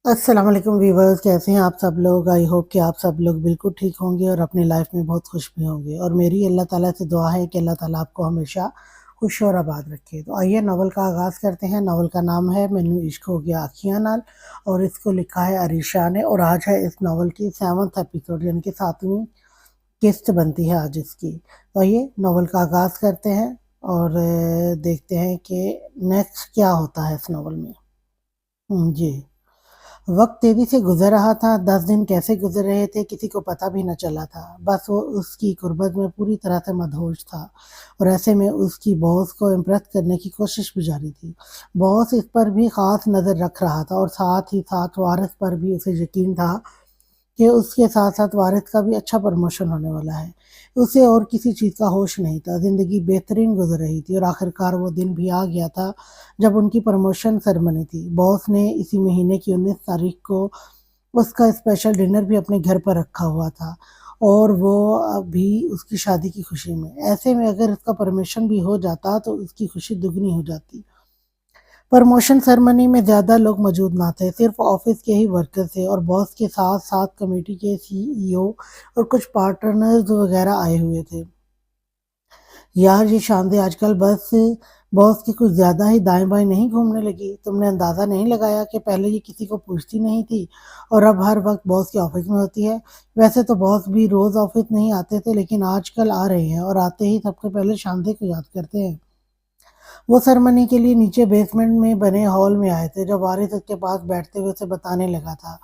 अस्सलाम वालेकुम व्यूवर्स, कैसे हैं आप सब लोग। आई होप कि आप सब लोग बिल्कुल ठीक होंगे और अपनी लाइफ में बहुत खुश भी होंगे। और मेरी अल्लाह ताला से दुआ है कि अल्लाह ताला आपको हमेशा खुश और आबाद रखे। तो आइए नावल का आगाज़ करते हैं। नावल का नाम है मैनू इश्क हो गया अखियां नाल और इसको लिखा है अरीशा ने। और आज है इस नावल की 7th एपिसोड, यानी कि 7वीं किस्त बनती है आज इसकी। तो आइए नावल का आगाज़ करते हैं और देखते हैं कि नेक्स्ट क्या होता है इस नावल में। जी। वक्त तेजी से गुजर रहा था। 10 दिन कैसे गुजर रहे थे किसी को पता भी न चला था। बस वो उसकी गुर्बत में पूरी तरह से मदहोश था और ऐसे में उसकी बॉस को इम्प्रेस करने की कोशिश भी जारी थी। बॉस इस पर भी खास नज़र रख रहा था और साथ ही साथ वारिस पर भी उसे यकीन था कि उसके साथ-साथ वारिस का भी अच्छा प्रमोशन होने वाला है। उसे और किसी चीज़ का होश नहीं था, ज़िंदगी बेहतरीन गुज़र रही थी और आखिरकार वो दिन भी आ गया था जब उनकी प्रमोशन सेरेमनी थी। बॉस ने इसी महीने की 19 तारीख को उसका स्पेशल डिनर भी अपने घर पर रखा हुआ था और वो अभी उसकी शादी की खुशी में। ऐसे में अगर उसका प्रमोशन भी हो जाता तो उसकी खुशी दुगनी हो जाती। प्रमोशन सेरेमनी में ज़्यादा लोग मौजूद ना थे, सिर्फ ऑफिस के ही वर्कर थे और बॉस के साथ-साथ कमेटी के सीईओ और कुछ पार्टनर्स वगैरह आए हुए थे। यार ये शानदेह आजकल बस बॉस की कुछ ज़्यादा ही दाएँ-बाएँ नहीं घूमने लगी। तुमने अंदाज़ा नहीं लगाया कि पहले ये किसी को पूछती नहीं थी और अब हर वक़्त बॉस के ऑफिस में होती है। वैसे तो बॉस भी रोज़ ऑफिस नहीं आते थे, लेकिन आजकल आ रहे हैं और आते ही सबसे पहले शानदेह को याद करते हैं। वो सेरेमनी के लिए नीचे बेसमेंट में बने हॉल में आए थे। जब वारिस उसके पास बैठते हुए उसे बताने लगा था,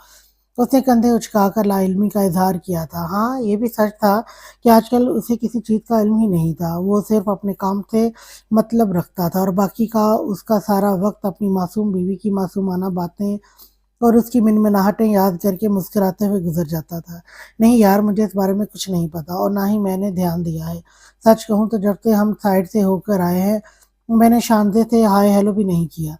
उसने कंधे उचकाकर लाइल्मी का इज़हार किया था। हाँ, ये भी सच था कि आजकल उसे किसी चीज़ का इल्म ही नहीं था। वो सिर्फ़ अपने काम से मतलब रखता था और बाकी का उसका सारा वक़्त अपनी मासूम बीवी की मासूमाना बातें और उसकी मिनमिनाहटें याद करके मुस्कुराते हुए गुज़र जाता था। नहीं यार, मुझे इस बारे में कुछ नहीं पता और ना ही मैंने ध्यान दिया है। सच कहूँ तो जब से हम साइड से होकर आए हैं, मैंने शांति से हाय हेलो भी नहीं किया।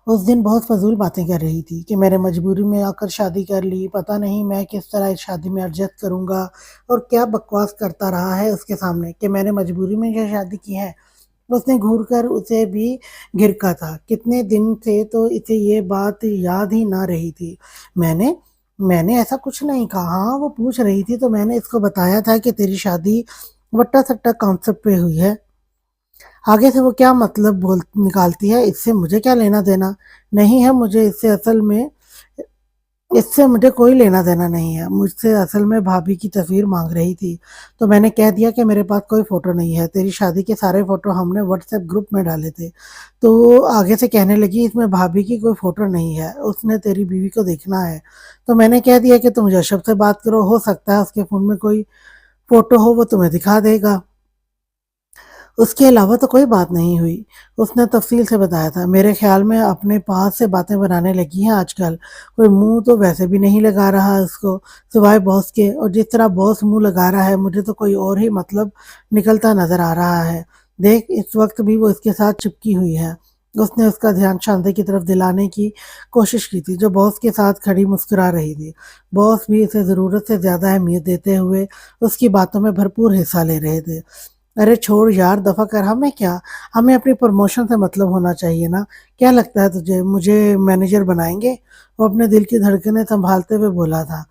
उस दिन बहुत फ़ज़ूल बातें कर रही थी कि मैंने मजबूरी में आकर शादी कर ली, पता नहीं मैं किस तरह इस शादी में एडजस्ट करूँगा। और क्या बकवास करता रहा है उसके सामने कि मैंने मजबूरी में ये शादी की है। उसने घूर कर उसे भी घिरका था। कितने दिन से तो इसे ये बात याद ही ना रही थी। मैंने मैंने ऐसा कुछ नहीं कहा। हाँ, वो पूछ रही थी तो मैंने इसको बताया था कि तेरी शादी वट्टा-सट्टा कॉन्सेप्ट पे हुई है। आगे से वो क्या मतलब बोल निकालती है, इससे मुझे क्या लेना-देना? नहीं है मुझे इससे मुझे कोई लेना-देना नहीं है। मुझसे असल में भाभी की तस्वीर माँग रही थी, तो मैंने कह दिया कि मेरे पास कोई फ़ोटो नहीं है। तेरी शादी के सारे फ़ोटो हमने व्हाट्सएप ग्रुप में डाले थे। तो आगे से कहने लगी इसमें भाभी की कोई फ़ोटो नहीं है, उसने तेरी बीवी को देखना है। तो मैंने कह दिया कि तुम ऋषभ से बात करो, हो सकता है उसके फ़ोन में कोई फ़ोटो हो, वो तुम्हें दिखा देगा। उसके अलावा तो कोई बात नहीं हुई। उसने तफ़सील से बताया था, मेरे ख़्याल में अपने पास से बातें बनाने लगी हैं आजकल। कोई मुँह तो वैसे भी नहीं लगा रहा उसको, सिवाय बॉस के। और जिस तरह बॉस मुँह लगा रहा है, मुझे तो कोई और ही मतलब निकलता नज़र आ रहा है। देख, इस वक़्त भी वो इसके साथ चिपकी हुई है। उसने उसका ध्यान शांति की तरफ दिलाने की कोशिश की थी, जो बॉस के साथ खड़ी मुस्कुरा रही थी। बॉस भी इसे ज़रूरत से ज़्यादा अहमियत देते हुए उसकी बातों में भरपूर हिस्सा ले रहे थे। अरे छोड़ यार, दफ़ा कर, हमें क्या? हमें अपनी प्रमोशन से मतलब होना चाहिए ना। क्या लगता है तुझे मुझे मैनेजर बनाएँगे? वो अपने दिल की धड़कनें सँभालते हुए बोला था।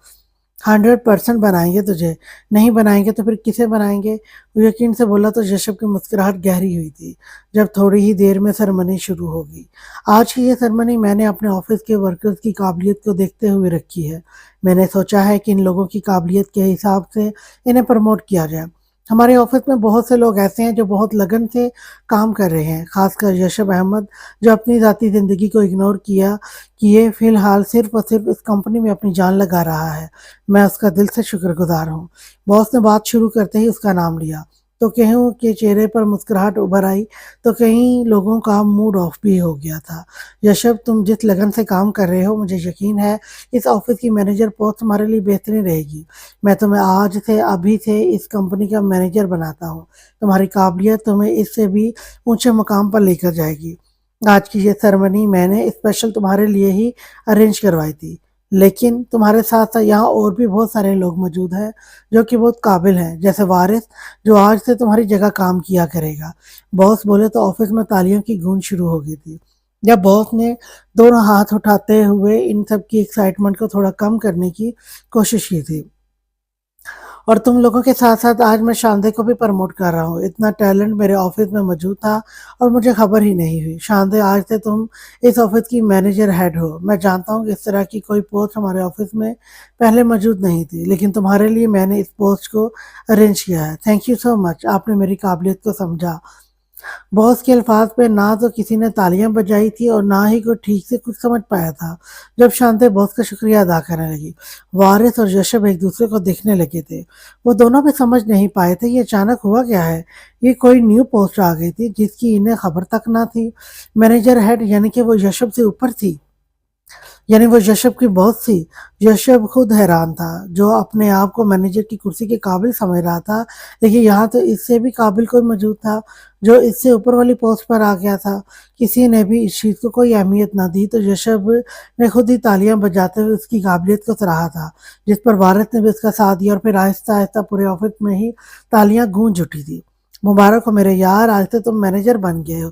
100% बनाएँगे तुझे, नहीं बनाएँगे तो फिर किसे बनाएँगे? वो यकीन से बोला तो ऋषभ की मुस्कुराहट गहरी हुई थी, जब थोड़ी ही देर में सेरेमनी शुरू हो गई। आज की ये सेरेमनी मैंने अपने ऑफ़िस के वर्कर्स की काबिलियत को देखते हुए रखी है। मैंने सोचा है कि इन लोगों की काबिलियत के हिसाब से इन्हें प्रमोट किया जाए। हमारे ऑफ़िस में बहुत से लोग ऐसे हैं जो बहुत लगन से काम कर रहे हैं, ख़ासकर ऋषभ अहमद, जो अपनी ज़ाती ज़िंदगी को इग्नोर किए फ़िलहाल सिर्फ़ और सिर्फ़ इस कंपनी में अपनी जान लगा रहा है। मैं उसका दिल से शुक्रगुज़ार हूँ। बॉस ने बात शुरू करते ही उसका नाम लिया, तो कईयों के चेहरे पर मुस्कुराहट उभर आई, तो कई लोगों का मूड ऑफ भी हो गया था। ऋषभ, तुम जिस लगन से काम कर रहे हो, मुझे यकीन है इस ऑफ़िस की मैनेजर पोस्ट तुम्हारे लिए बेहतरीन रहेगी। मैं तुम्हें आज से अभी से इस कंपनी का मैनेजर बनाता हूँ। तुम्हारी काबिलियत तुम्हें इससे भी ऊँचे मुकाम पर लेकर जाएगी। आज की ये सेरेमनी मैंने स्पेशल तुम्हारे लिए ही अरेंज करवाई थी। लेकिन तुम्हारे साथ-साथ यहाँ और भी बहुत सारे लोग मौजूद हैं, जो कि बहुत काबिल हैं, जैसे वारिस, जो आज से तुम्हारी जगह काम किया करेगा। बॉस बोले तो ऑफ़िस में तालियों की गूंज शुरू हो गई थी। जब बॉस ने दोनों हाथ उठाते हुए इन सब की एक्साइटमेंट को थोड़ा कम करने की कोशिश की थी। और तुम लोगों के साथ-साथ आज मैं शानदे को भी प्रमोट कर रहा हूँ। इतना टैलेंट मेरे ऑफ़िस में मौजूद था और मुझे खबर ही नहीं हुई। शानदे, आज से तुम इस ऑफ़िस की मैनेजर हेड हो। मैं जानता हूँ कि इस तरह की कोई पोस्ट हमारे ऑफ़िस में पहले मौजूद नहीं थी, लेकिन तुम्हारे लिए मैंने इस पोस्ट को अरेंज किया है। Thank you so much. आपने मेरी काबिलियत को समझा। बॉस के अल्फाज पे ना तो किसी ने तालियां बजाई थी और ना ही कोई ठीक से कुछ समझ पाया था। जब शांति बॉस का शुक्रिया अदा करने लगी, वारिस और यशब एक दूसरे को देखने लगे थे। वो दोनों भी समझ नहीं पाए थे ये अचानक हुआ क्या है। ये कोई न्यू पोस्ट आ गई थी जिसकी इन्हें खबर तक ना थी। मैनेजर हेड यानी कि वो यशब से ऊपर थी, यानी वो यशब की बॉस थी। यशब खुद हैरान था, जो अपने आप को मैनेजर की कुर्सी के काबिल समझ रहा था, लेकिन यहाँ तो इससे भी काबिल कोई मौजूद था जो इससे ऊपर वाली पोस्ट पर आ गया था। किसी ने भी इस चीज़ को कोई अहमियत ना दी तो यशब ने खुद ही तालियां बजाते हुए उसकी काबिलियत को सराहा था, जिस पर भारत ने भी उसका साथ दिया और फिर आहिस्ता आहिस्ता पूरे ऑफिस में ही तालियां गूंज उठी थी। मुबारक हो मेरे यार, आज तो तुम मैनेजर बन गए हो।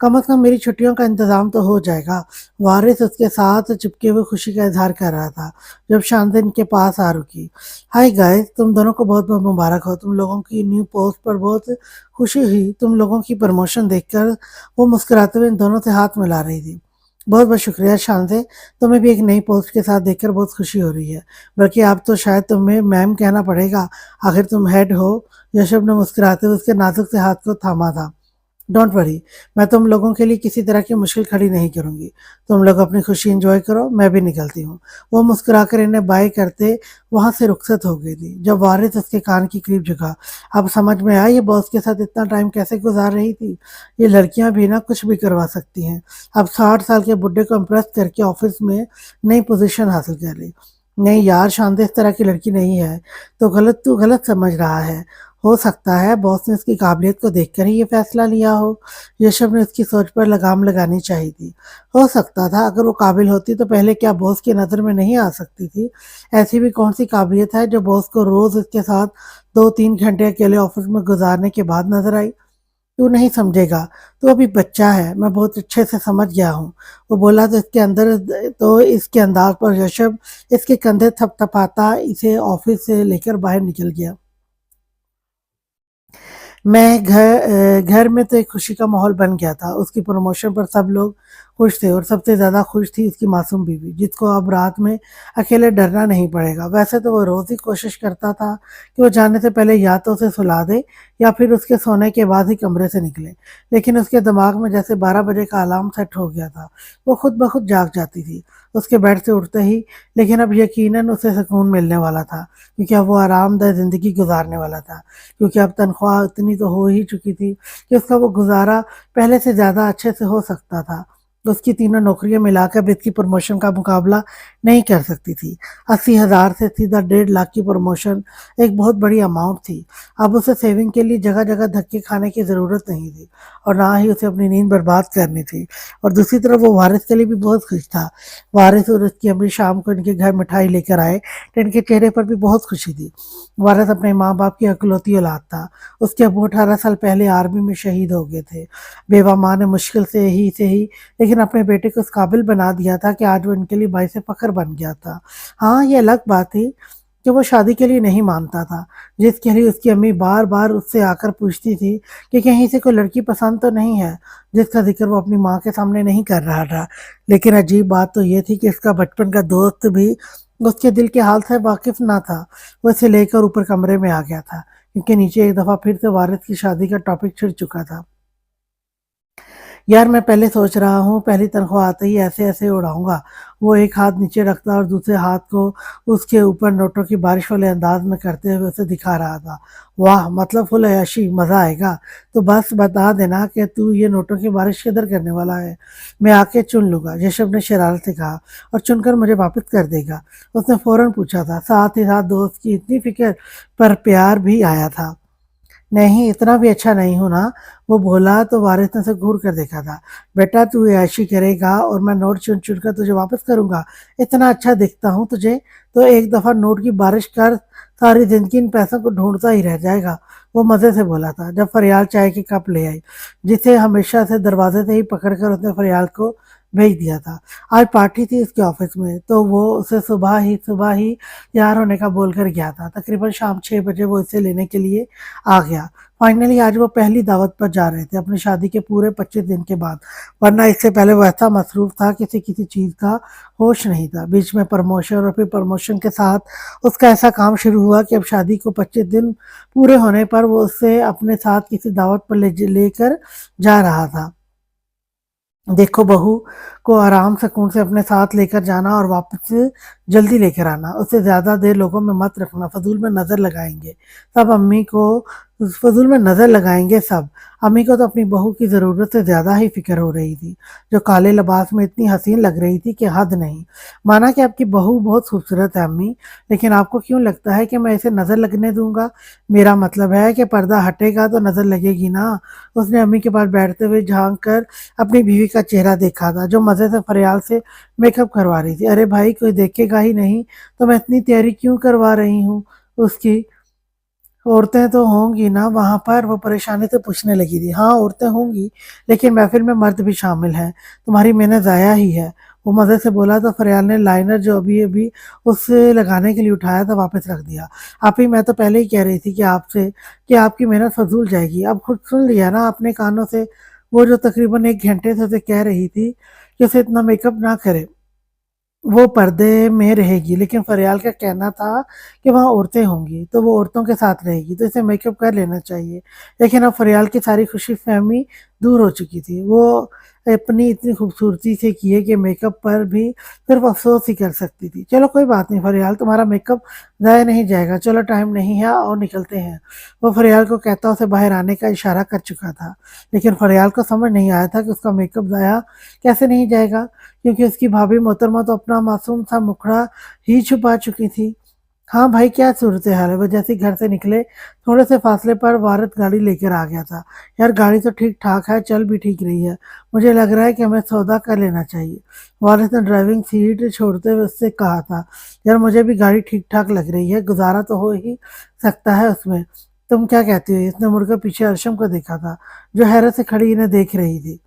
कम से कम मेरी छुट्टियों का इंतजाम तो हो जाएगा। वारिस उसके साथ चिपके हुए खुशी का इजहार कर रहा था जब शांति इनके पास आ रुकी। हाय गाइस, तुम दोनों को बहुत बहुत मुबारक हो। तुम लोगों की न्यू पोस्ट पर बहुत खुशी हुई। तुम लोगों की प्रमोशन देखकर वो मुस्कुराते हुए इन दोनों से हाथ मिला रही थी। बहुत बहुत शुक्रिया शांति, तुम्हें भी एक नई पोस्ट के साथ देखकर बहुत खुशी हो रही है। बल्कि अब तो शायद तुम्हें मैम कहना पड़ेगा, आखिर तुम हेड हो। यशब ने मुस्कुराते हुए उसके नाजुक से हाथ को थामा था। डोंट वरी, मैं तुम लोगों के लिए किसी तरह की मुश्किल खड़ी नहीं करूंगी। तुम लोग अपनी खुशी एंजॉय करो, मैं भी निकलती हूँ। वो मुस्कुराकर इन्हें बाय करते वहां से रुखसत हो गई थी जब वारिस उसके कान की करीब झुका। अब समझ में आया ये बॉस के साथ इतना टाइम कैसे गुजार रही थी। ये लड़कियां भी ना कुछ भी करवा सकती हैं। अब 60 साल के बुढ़े को इम्प्रेस करके ऑफिस में नई पोजीशन हासिल कर ली। नहीं यार, शांति इस तरह की लड़की नहीं है। तो गलत, तू गलत समझ रहा है। हो सकता है बॉस ने उसकी काबिलियत को देखकर ही ये फैसला लिया हो। ऋषभ ने उसकी सोच पर लगाम लगानी चाहिए थी। हो सकता था अगर वो काबिल होती तो पहले क्या बॉस की नज़र में नहीं आ सकती थी। ऐसी भी कौन सी काबिलियत है जो बॉस को रोज उसके साथ 2-3 घंटे अकेले ऑफिस में गुजारने के बाद नजर आई। तू नहीं समझेगा, तू अभी बच्चा है, मैं बहुत अच्छे से समझ गया हूँ। वो बोला तो इसके अंदाज पर ऋषभ इसके कंधे थपथपाता इसे ऑफिस से लेकर बाहर निकल गया। घर में तो एक खुशी का माहौल बन गया था। उसकी प्रमोशन पर सब लोग खुश थे और सबसे ज़्यादा खुश थी उसकी मासूम बीवी, जिसको अब रात में अकेले डरना नहीं पड़ेगा। वैसे तो वो रोज़ ही कोशिश करता था कि वो जाने से पहले या तो उसे सुला दे या फिर उसके सोने के बाद ही कमरे से निकले, लेकिन उसके दिमाग में जैसे 12 बजे का अलार्म सेट हो गया था। वो खुद ब खुद जाग जाती थी उसके बेड से उठते ही। लेकिन अब यकीनन उसे सुकून मिलने वाला था, क्योंकि अब वो आरामदायक ज़िंदगी गुजारने वाला था। क्योंकि अब तनख्वाह इतनी तो हो ही चुकी थी कि उसका वो गुजारा पहले से ज़्यादा अच्छे से हो सकता था। उसकी तीनों नौकरियां मिलाकर भी इसकी प्रमोशन का मुकाबला नहीं कर सकती थी। 80,000 से सीधा 1.5 लाख की प्रमोशन एक बहुत बड़ी अमाउंट थी। अब उसे सेविंग के लिए जगह जगह धक्के खाने की ज़रूरत नहीं थी और ना ही उसे अपनी नींद बर्बाद करनी थी। और दूसरी तरफ वो वारिस के लिए भी बहुत खुश था। वारिस और उसकी अम्मी शाम को इनके घर मिठाई लेकर आए तो इनके चेहरे पर भी बहुत खुशी थी। वारिस अपने माँ बाप की इकलौती औलाद था। उसके अब्बू 18 साल पहले आर्मी में शहीद हो गए थे। बेवा माँ ने मुश्किल से ही लेकिन अपने बेटे को इस काबिल बना दिया था कि आज वो इनके लिए बाइस फख्र बन गया था। हाँ, ये अलग बात थी कि वो शादी के लिए नहीं मानता था, जिसके लिए उसकी अम्मी बार बार उससे आकर पूछती थी कि कहीं से कोई लड़की पसंद तो नहीं है, जिसका जिक्र वो अपनी माँ के सामने नहीं कर रहा था। लेकिन अजीब बात तो ये थी कि इसका बचपन का दोस्त भी उसके दिल के हाल से वाकिफ ना था। वो इसे लेकर ऊपर कमरे में आ गया था, क्योंकि नीचे एक दफ़ा फिर से वारिस की शादी का टॉपिक छिड़ चुका था। यार, मैं पहले सोच रहा हूँ पहली तनख्वाह आते ही ऐसे ऐसे उड़ाऊंगा। वो एक हाथ नीचे रखता और दूसरे हाथ को उसके ऊपर नोटों की बारिश वाले अंदाज में करते हुए उसे दिखा रहा था। वाह, मतलब फुल अय्याशी, मज़ा आएगा। तो बस बता देना कि तू ये नोटों की बारिश किधर करने वाला है। मैं आके चुन लूंगा, ऋषभ ने शरारत से कहा, और चुनकर मुझे वापस कर देगा। उसने फौरन पूछा था, साथ ही साथ दोस्त की इतनी फिक्र पर प्यार भी आया था। नहीं, इतना भी अच्छा नहीं हूँ ना, वो बोला तो वारिस ने उसे घूर कर देखा था। बेटा, तू ऐशी करेगा और मैं नोट चुन चुन कर तुझे वापस करूंगा। इतना अच्छा दिखता हूँ तुझे, तो एक दफ़ा नोट की बारिश कर, सारी जिंदगी इन पैसों को ढूंढता ही रह जाएगा, वो मजे से बोला था जब फरियाल चाय की कप ले आई, जिसे हमेशा से दरवाजे से ही पकड़कर उसने फरियाल को भेज दिया था। आज पार्टी थी उसके ऑफिस में, तो वो उसे सुबह ही तैयार होने का बोलकर गया था। तकरीबन शाम 6 बजे वो इसे लेने के लिए आ गया। फाइनली आज वो पहली दावत पर जा रहे थे अपनी शादी के पूरे 25 दिन के बाद, वरना इससे पहले वो ऐसा मसरूफ था किसी किसी चीज का होश नहीं था। बीच में प्रमोशन और फिर प्रमोशन के साथ उसका ऐसा काम शुरू हुआ कि अब शादी को 25 दिन पूरे होने पर वो उसे अपने साथ किसी दावत पर लेकर जा रहा था। देखो बहू को आराम सुकून से अपने साथ लेकर जाना और वापस जल्दी लेकर आना, उससे ज्यादा देर लोगों में मत रखना, फजूल में नजर लगाएंगे सब। अम्मी को तो अपनी बहू की जरूरत से ज्यादा ही फिक्र हो रही थी, जो काले लिबास में इतनी हसीन लग रही थी कि हद नहीं। माना कि आपकी बहू बहुत खूबसूरत है अम्मी, लेकिन आपको क्यों लगता है कि मैं इसे नजर लगने दूंगा? मेरा मतलब है कि पर्दा हटेगा तो नजर लगेगी ना। उसने अम्मी के पास बैठते हुए झांक कर अपनी बीवी का चेहरा देखा था, जो मजे से फरियाल से मेकअप करवा रही थी। अरे भाई, कोई देखेगा ही नहीं तो मैं इतनी तैयारी क्यों करवा रही हूँ उसकी? औरतें तो होंगी ना वहां पर, वो परेशानी से पूछने लगी थी। हाँ, औरतें होंगी, लेकिन महफिल में मर्द भी शामिल हैं, तुम्हारी मेहनत जाया ही है, वो मजे से बोला। तो फरियाल ने लाइनर जो अभी अभी उससे लगाने के लिए उठाया था वापस रख दिया। आप ही, मैं तो पहले ही कह रही थी कि आपसे कि आपकी मेहनत फजूल जाएगी। अब खुद सुन लिया ना अपने कानों से, वो जो तकरीबन 1 घंटे से उसे कह रही थी कि उसे इतना मेकअप ना करे, वो पर्दे में रहेगी। लेकिन फरियाल का कहना था कि वहाँ औरतें होंगी तो वो औरतों के साथ रहेगी, तो इसे मेकअप कर लेना चाहिए। लेकिन अब फरियाल की सारी खुशी फहमी दूर हो चुकी थी। वो अपनी इतनी खूबसूरती से किए कि मेकअप पर भी सिर्फ अफसोस ही कर सकती थी। चलो कोई बात नहीं फरियाल, तुम्हारा मेकअप ज़ाया नहीं जाएगा, चलो टाइम नहीं है और निकलते हैं। वो फरियाल को कहता उसे बाहर आने का इशारा कर चुका था, लेकिन फरियाल को समझ नहीं आया था कि उसका मेकअप ज़ाया कैसे नहीं जाएगा, क्योंकि उसकी भाभी मोहतरमा तो अपना मासूम सा मुखड़ा ही छुपा चुकी थी। हाँ भाई, क्या सूरत हाल है? वो जैसे ही घर से निकले, थोड़े से फासले पर वारद गाड़ी लेकर आ गया था। यार गाड़ी तो ठीक ठाक है, चल भी ठीक रही है, मुझे लग रहा है कि हमें सौदा कर लेना चाहिए। वारिस ने ड्राइविंग सीट छोड़ते हुए उससे कहा था। यार मुझे भी गाड़ी ठीक ठाक लग रही है, गुजारा तो हो ही सकता है उसमें, तुम क्या कहती हो? इसने मुड़कर पीछे अर्शम को देखा था, जो हैरत से खड़ी इन्हें देख रही थी।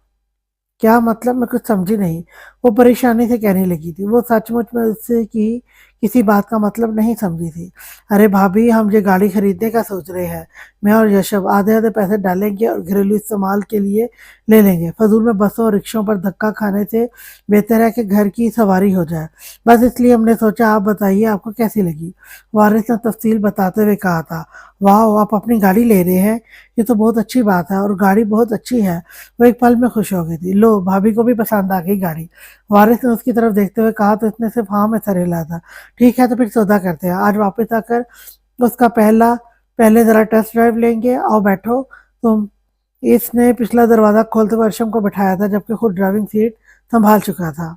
क्या मतलब? मैं कुछ समझी नहीं, वो परेशानी से कहने लगी थी। वो सचमुच में उससे की किसी बात का मतलब नहीं समझी थी। अरे भाभी, हम ये गाड़ी खरीदने का सोच रहे हैं, मैं और यशव आधे आधे पैसे डालेंगे और घरेलू इस्तेमाल के लिए ले लेंगे। फजूल में बसों और रिक्शों पर धक्का खाने से बेहतर है कि घर की सवारी हो जाए। बस इसलिए हमने सोचा, आप बताइए आपको कैसी लगी? वारिस ने तफसील बताते हुए कहा था। वाह, आप अपनी गाड़ी ले रहे हैं, ये तो बहुत अच्छी बात है, और गाड़ी बहुत अच्छी है। वो एक पल में खुश हो गई थी। लो, भाभी को भी पसंद आ गई गाड़ी। वारिस ने उसकी तरफ देखते हुए कहा तो इसने सिर्फ हाँ में सर हिलाया था। ठीक है, तो फिर सौदा करते हैं। आज वापस आकर उसका पहले जरा टेस्ट ड्राइव लेंगे। आओ बैठो तुम। इसने पिछला दरवाजा खोलते हुए अर्शम को बिठाया था, जबकि खुद ड्राइविंग सीट संभाल चुका था।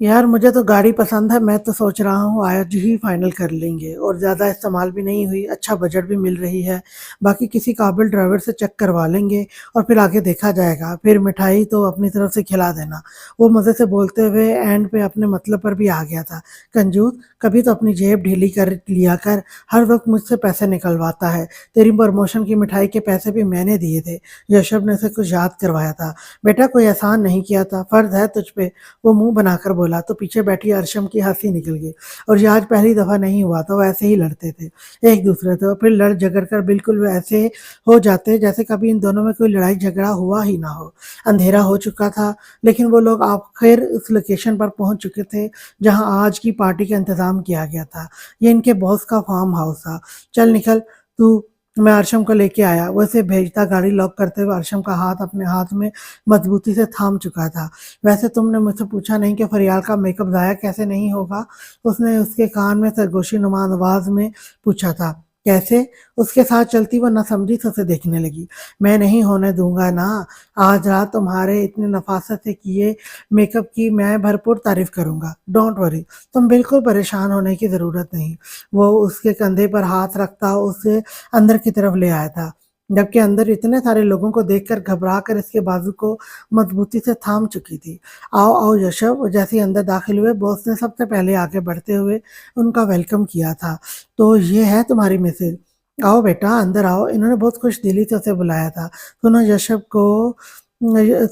यार मुझे तो गाड़ी पसंद है, मैं तो सोच रहा हूँ आज ही फाइनल कर लेंगे, और ज़्यादा इस्तेमाल भी नहीं हुई, अच्छा बजट भी मिल रही है। बाकी किसी काबिल ड्राइवर से चेक करवा लेंगे और फिर आगे देखा जाएगा। फिर मिठाई तो अपनी तरफ से खिला देना। वो मज़े से बोलते हुए एंड पे अपने मतलब पर भी आ गया था। कंजूस, कभी तो अपनी जेब ढीली कर लिया कर, हर वक्त मुझसे पैसे निकलवाता है। तेरी प्रमोशन की मिठाई के पैसे भी मैंने दिए थे, यशव ने उसे कुछ याद करवाया था। बेटा कोई एहसान नहीं किया था, फर्ज है तुझ पे, वो मुंह बनाकर बोला। तो पीछे बैठी अर्शम की हंसी निकल गई। और ये आज पहली दफा नहीं हुआ था, वो ऐसे ही लड़ते थे एक दूसरे से, और फिर लड़ झगड़ कर बिल्कुल वैसे हो जाते जैसे कभी इन दोनों में कोई लड़ाई झगड़ा हुआ ही ना हो। अंधेरा हो चुका था, लेकिन वो लोग आखिर उस लोकेशन पर पहुंच चुके थे जहां आज की पार्टी का इंतजाम किया गया था। ये इनके बॉस का फार्म हाउस था। चल निकल तू, मैं अर्शम को लेके आया। वो इसे भेजता गाड़ी लॉक करते हुए अर्शम का हाथ अपने हाथ में मजबूती से थाम चुका था। वैसे तुमने मुझसे पूछा नहीं कि फरियाल का मेकअप ज़ाया कैसे नहीं होगा? उसने उसके कान में सरगोशी नुमा आवाज में पूछा था। कैसे? उसके साथ चलती वो न समझी से उसे देखने लगी। मैं नहीं होने दूंगा ना, आज रात तुम्हारे इतने नफासत से किए मेकअप की मैं भरपूर तारीफ करूंगा। डोंट वरी, तुम बिल्कुल परेशान होने की जरूरत नहीं। वो उसके कंधे पर हाथ रखता उसे अंदर की तरफ ले आया था। जबकि अंदर इतने सारे लोगों को देखकर घबरा कर इसके बाजू को मजबूती से थाम चुकी थी। आओ आओ यशव, वो जैसे ही अंदर दाखिल हुए बॉस ने सबसे पहले आगे बढ़ते हुए उनका वेलकम किया था। तो ये है तुम्हारी मिसेज, आओ बेटा अंदर आओ। इन्होंने बहुत खुश दिली से उसे बुलाया था।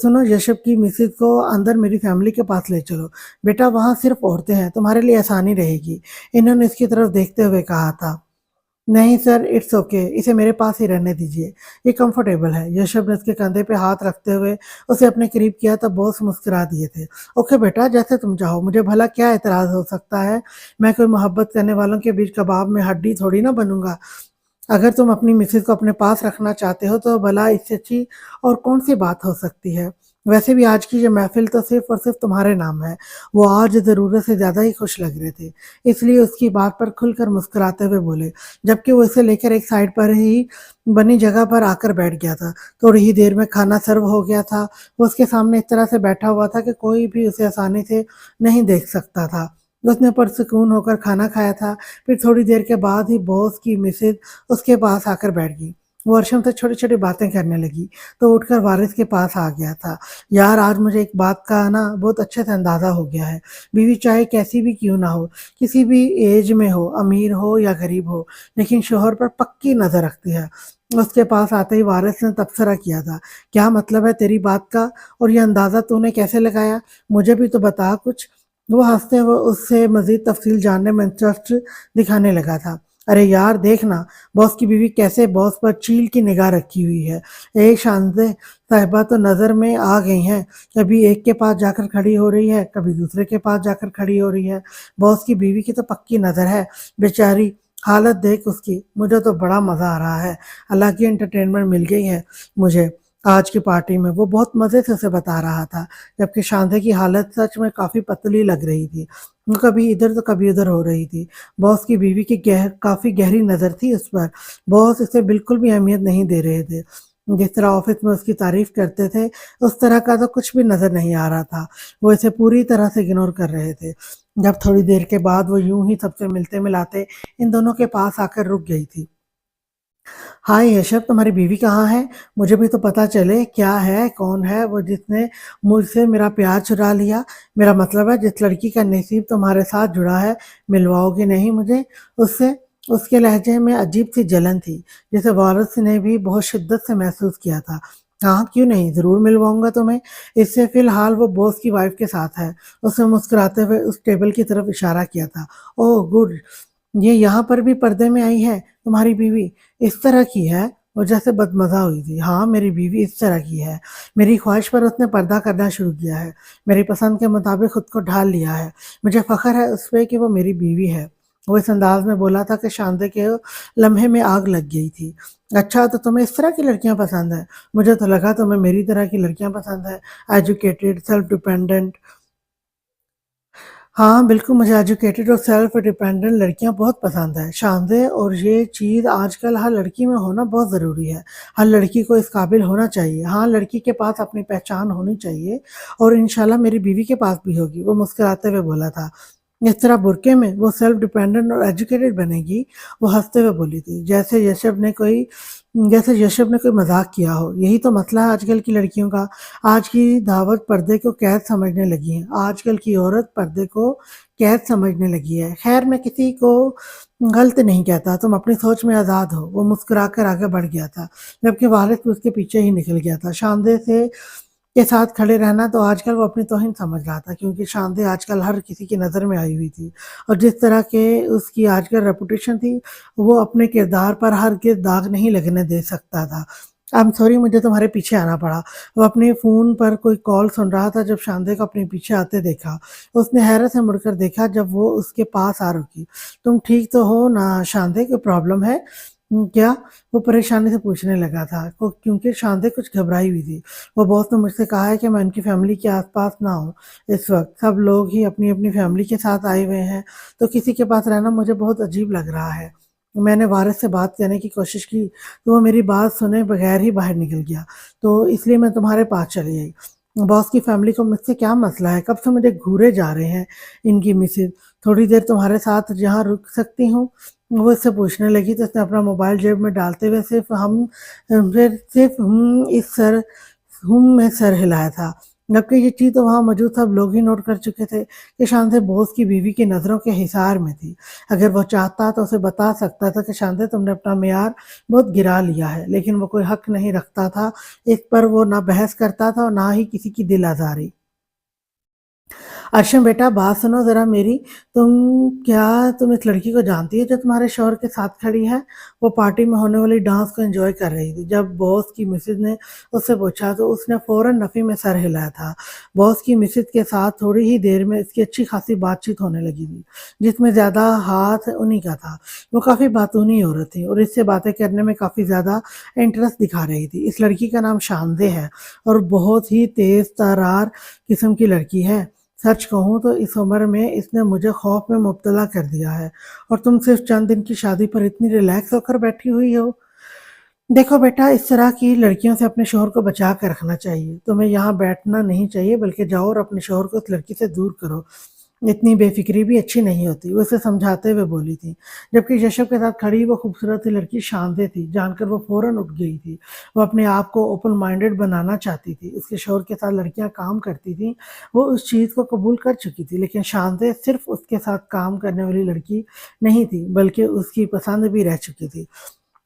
सुनो यशव की मिसेज को अंदर मेरी फैमिली के पास ले चलो। बेटा वहाँ सिर्फ औरतें हैं, तुम्हारे लिए आसानी रहेगी, इन्होंने इसकी तरफ देखते हुए कहा था। नहीं सर, इट्स ओके, इसे मेरे पास ही रहने दीजिए, ये कंफर्टेबल है। यशव ने उसके कंधे पे हाथ रखते हुए उसे अपने करीब किया तब बॉस मुस्कुरा दिए थे। ओके बेटा, जैसे तुम चाहो, मुझे भला क्या एतराज हो सकता है, मैं कोई मोहब्बत करने वालों के बीच कबाब में हड्डी थोड़ी ना बनूंगा। अगर तुम अपनी मिसेज को अपने पास रखना चाहते हो तो भला इससे अच्छी और कौन सी बात हो सकती है। वैसे भी आज की ये महफिल तो सिर्फ और सिर्फ तुम्हारे नाम है। वो आज ज़रूरत से ज़्यादा ही खुश लग रहे थे, इसलिए उसकी बात पर खुलकर मुस्कुराते हुए बोले, जबकि वो इसे लेकर एक साइड पर ही बनी जगह पर आकर बैठ गया था। थोड़ी ही देर में खाना सर्व हो गया था। वो उसके सामने इस तरह से बैठा हुआ था कि कोई भी उसे आसानी से नहीं देख सकता था। उसने पुरसुकून होकर खाना खाया था। फिर थोड़ी देर के बाद ही बॉस की मिसेज उसके पास आकर बैठ गई। वो अर्शम से छोटी छोटी बातें करने लगी तो उठकर वारिस के पास आ गया था। यार, आज मुझे एक बात का ना बहुत अच्छे से अंदाजा हो गया है। बीवी चाहे कैसी भी क्यों ना हो, किसी भी एज में हो, अमीर हो या गरीब हो, लेकिन शोहर पर पक्की नजर रखती है। उसके पास आते ही वारिस ने तबसरा किया था। क्या मतलब है तेरी बात का, और ये अंदाजा तूने कैसे लगाया, मुझे भी तो बता कुछ। वो हंसते हुए उससे मजीद तफसील जानने में इंटरेस्ट दिखाने लगा था। अरे यार देख ना, बॉस की बीवी कैसे बॉस पर चील की निगाह रखी हुई है। एक शानदे साहिबा तो नजर में आ गई हैं। कभी एक के पास जाकर खड़ी हो रही है, कभी दूसरे के पास जाकर खड़ी हो रही है। बॉस की बीवी की तो पक्की नजर है। बेचारी हालत देख उसकी, मुझे तो बड़ा मजा आ रहा है। अल्लाह की एंटरटेनमेंट मिल गई है मुझे आज की पार्टी में, वो बहुत मजे से उसे बता रहा था। जबकि शांति की हालत सच में काफी पतली लग रही थी। वो कभी इधर तो कभी उधर हो रही थी। बॉस की बीवी की काफी गहरी नजर थी उस पर। बॉस इसे बिल्कुल भी अहमियत नहीं दे रहे थे। जिस तरह ऑफिस में उसकी तारीफ करते थे, उस तरह का तो कुछ भी नजर नहीं आ रहा था। वो इसे पूरी तरह से इग्नोर कर रहे थे। जब थोड़ी देर के बाद वो यूं ही सबसे मिलते मिलाते इन दोनों के पास आकर रुक गई थी। हाय ऋषभ, तुम्हारी बीवी कहाँ है? मुझे भी तो पता चले क्या है, कौन है वो जिसने मुझसे मेरा प्यार चुरा लिया। मेरा मतलब है जिस लड़की का नसीब तुम्हारे साथ जुड़ा है, मिलवाओगे नहीं मुझे उससे? उसके लहजे में अजीब सी जलन थी, जिसे वारिस ने भी बहुत शिद्दत से महसूस किया था। हाँ, क्यों नहीं, जरूर मिलवाऊंगा तुम्हें। इससे फिलहाल वो बॉस की वाइफ के साथ है। उसने मुस्कुराते हुए उस टेबल की तरफ इशारा किया था। ओह गुड, ये यहाँ पर भी पर्दे में आई है तुम्हारी बीवी? इस तरह की है? वो जैसे बदमज़ा हुई थी। हाँ, मेरी बीवी इस तरह की है। मेरी ख्वाहिश पर उसने पर्दा करना शुरू किया है। मेरी पसंद के मुताबिक खुद को ढाल लिया है। मुझे फ़ख्र है उस पे कि वो मेरी बीवी है। वो इस अंदाज में बोला था कि शांति के लम्हे में आग लग गई थी। अच्छा, तो तुम्हें इस तरह की लड़कियां पसंद है? मुझे तो लगा तुम्हें मेरी तरह की लड़कियां पसंद है, एजुकेटेड, सेल्फ डिपेंडेंट। हाँ, बिल्कुल, मुझे एजुकेटेड और सेल्फ डिपेंडेंट लड़कियाँ बहुत पसंद है, शानदेह, और ये चीज़ आजकल हर लड़की में होना बहुत ज़रूरी है। हर लड़की को इस काबिल होना चाहिए। हाँ, लड़की के पास अपनी पहचान होनी चाहिए, और इंशाल्लाह मेरी बीवी के पास भी होगी, वो मुस्कुराते हुए बोला था। इस तरह बुरके में वो सेल्फ डिपेंडेंट और एजुकेटेड बनेगी, वो हंसते हुए बोली थी, जैसे यशब ने कोई मजाक किया हो। यही तो मसला है आजकल की लड़कियों का। आज की दावत पर्दे को कैद समझने लगी है। आजकल की औरत पर्दे को कैद समझने लगी है। खैर, मैं किसी को गलत नहीं कहता, तुम अपनी सोच में आज़ाद हो। वो मुस्कुराकर आगे बढ़ गया था, जबकि वारिस भी उसके पीछे ही निकल गया था। शानदे से के साथ खड़े रहना तो आजकल वो अपनी तौहीन समझ रहा था, क्योंकि शानदे आजकल हर किसी की नज़र में आई हुई थी, और जिस तरह के उसकी आजकल रेपुटेशन थी, वो अपने किरदार पर हरगिज़ दाग नहीं लगने दे सकता था। आई एम सॉरी, मुझे तुम्हारे पीछे आना पड़ा। वो अपने फ़ोन पर कोई कॉल सुन रहा था जब शानदे को अपने पीछे आते देखा। उसने हैरत से मुड़कर देखा जब वो उसके पास आ रुकी। तुम ठीक तो हो ना शानदे, कोई प्रॉब्लम है क्या? वो परेशानी से पूछने लगा था, क्योंकि शानदे कुछ घबराई हुई थी। वो बॉस ने मुझसे कहा है कि मैं उनकी फैमिली के आसपास ना हूँ इस वक्त। सब लोग ही अपनी अपनी फैमिली के साथ आए हुए हैं, तो किसी के पास रहना मुझे बहुत अजीब लग रहा है। मैंने वारिस से बात करने की कोशिश की, तो वो मेरी बात सुने बगैर ही बाहर निकल गया, तो इसलिए मैं तुम्हारे पास चली आई। बॉस की फैमिली को मुझसे क्या मसला है? कब से मुझे घूरे जा रहे हैं इनकी मिसेज। थोड़ी देर तुम्हारे साथ जहाँ रुक सकती हूँ? वो इससे पूछने लगी तो उसने अपना मोबाइल जेब में डालते हुए सिर्फ में सर हिलाया था। जबकि ये चीज़ तो वहाँ मौजूद सब लोग ही नोट कर चुके थे कि शांति बोस की बीवी की नज़रों के हिसार में थी। अगर वो चाहता तो उसे बता सकता था कि शांति तुमने अपना मेयार बहुत गिरा लिया है, लेकिन वो कोई हक नहीं रखता था इस पर। वो ना बहस करता था और ना ही किसी की दिल आज़ारी। अर्शम बेटा बात सुनो ज़रा मेरी। तुम क्या तुम इस लड़की को जानती हो जो तुम्हारे शौहर के साथ खड़ी है? वो पार्टी में होने वाली डांस को एंजॉय कर रही थी। जब बॉस की मिसेज ने उससे पूछा तो उसने फौरन नफ़ी में सर हिलाया था। बॉस की मिसेज के साथ थोड़ी ही देर में इसकी अच्छी खासी बातचीत होने लगी थी, जिसमें ज़्यादा हाथ उन्हीं का था। वो काफ़ी बातूनी औरत थी और इससे बातें करने में काफ़ी ज़्यादा इंटरेस्ट दिखा रही थी। इस लड़की का नाम शानदे है और बहुत ही तेज़ तर्रार किस्म की लड़की है। सच कहूँ तो इस उम्र में इसने मुझे खौफ में मुब्तला कर दिया है और तुम सिर्फ चंद दिन की शादी पर इतनी रिलैक्स होकर बैठी हुई हो। देखो बेटा, इस तरह की लड़कियों से अपने शौहर को बचा कर रखना चाहिए। तुम्हें यहाँ बैठना नहीं चाहिए, बल्कि जाओ और अपने शौहर को उस लड़की से दूर करो। इतनी बेफिक्री भी अच्छी नहीं होती, वो उसे समझाते हुए बोली थी। जबकि यशव के साथ खड़ी वो खूबसूरत सी लड़की शानदे थी। जानकर वो फौरन उठ गई थी। वो अपने आप को ओपन माइंडेड बनाना चाहती थी। उसके शौहर के साथ लड़कियां काम करती थीं, वो उस चीज़ को कबूल कर चुकी थी। लेकिन शानदे सिर्फ उसके साथ काम करने वाली लड़की नहीं थी, बल्कि उसकी पसंद भी रह चुकी थी।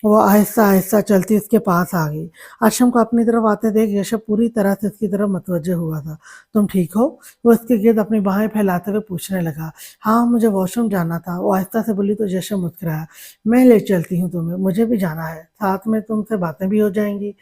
वो आहिस्ता-आहिस्ता चलती उसके पास आ गई। आश्रम को अपनी तरफ आते देख यशव पूरी तरह से उसकी तरफ मतवज्जह हुआ था। तुम ठीक हो? वो उसके गिर्द अपनी बाहें फैलाते हुए पूछने लगा। हाँ, मुझे वॉशरूम जाना था। वो आहिस्ता से बोली तो यशव मुस्कुराया। मैं ले चलती हूँ तुम्हें, मुझे भी जाना है। साथ में तुमसे बातें भी हो जाएंगी।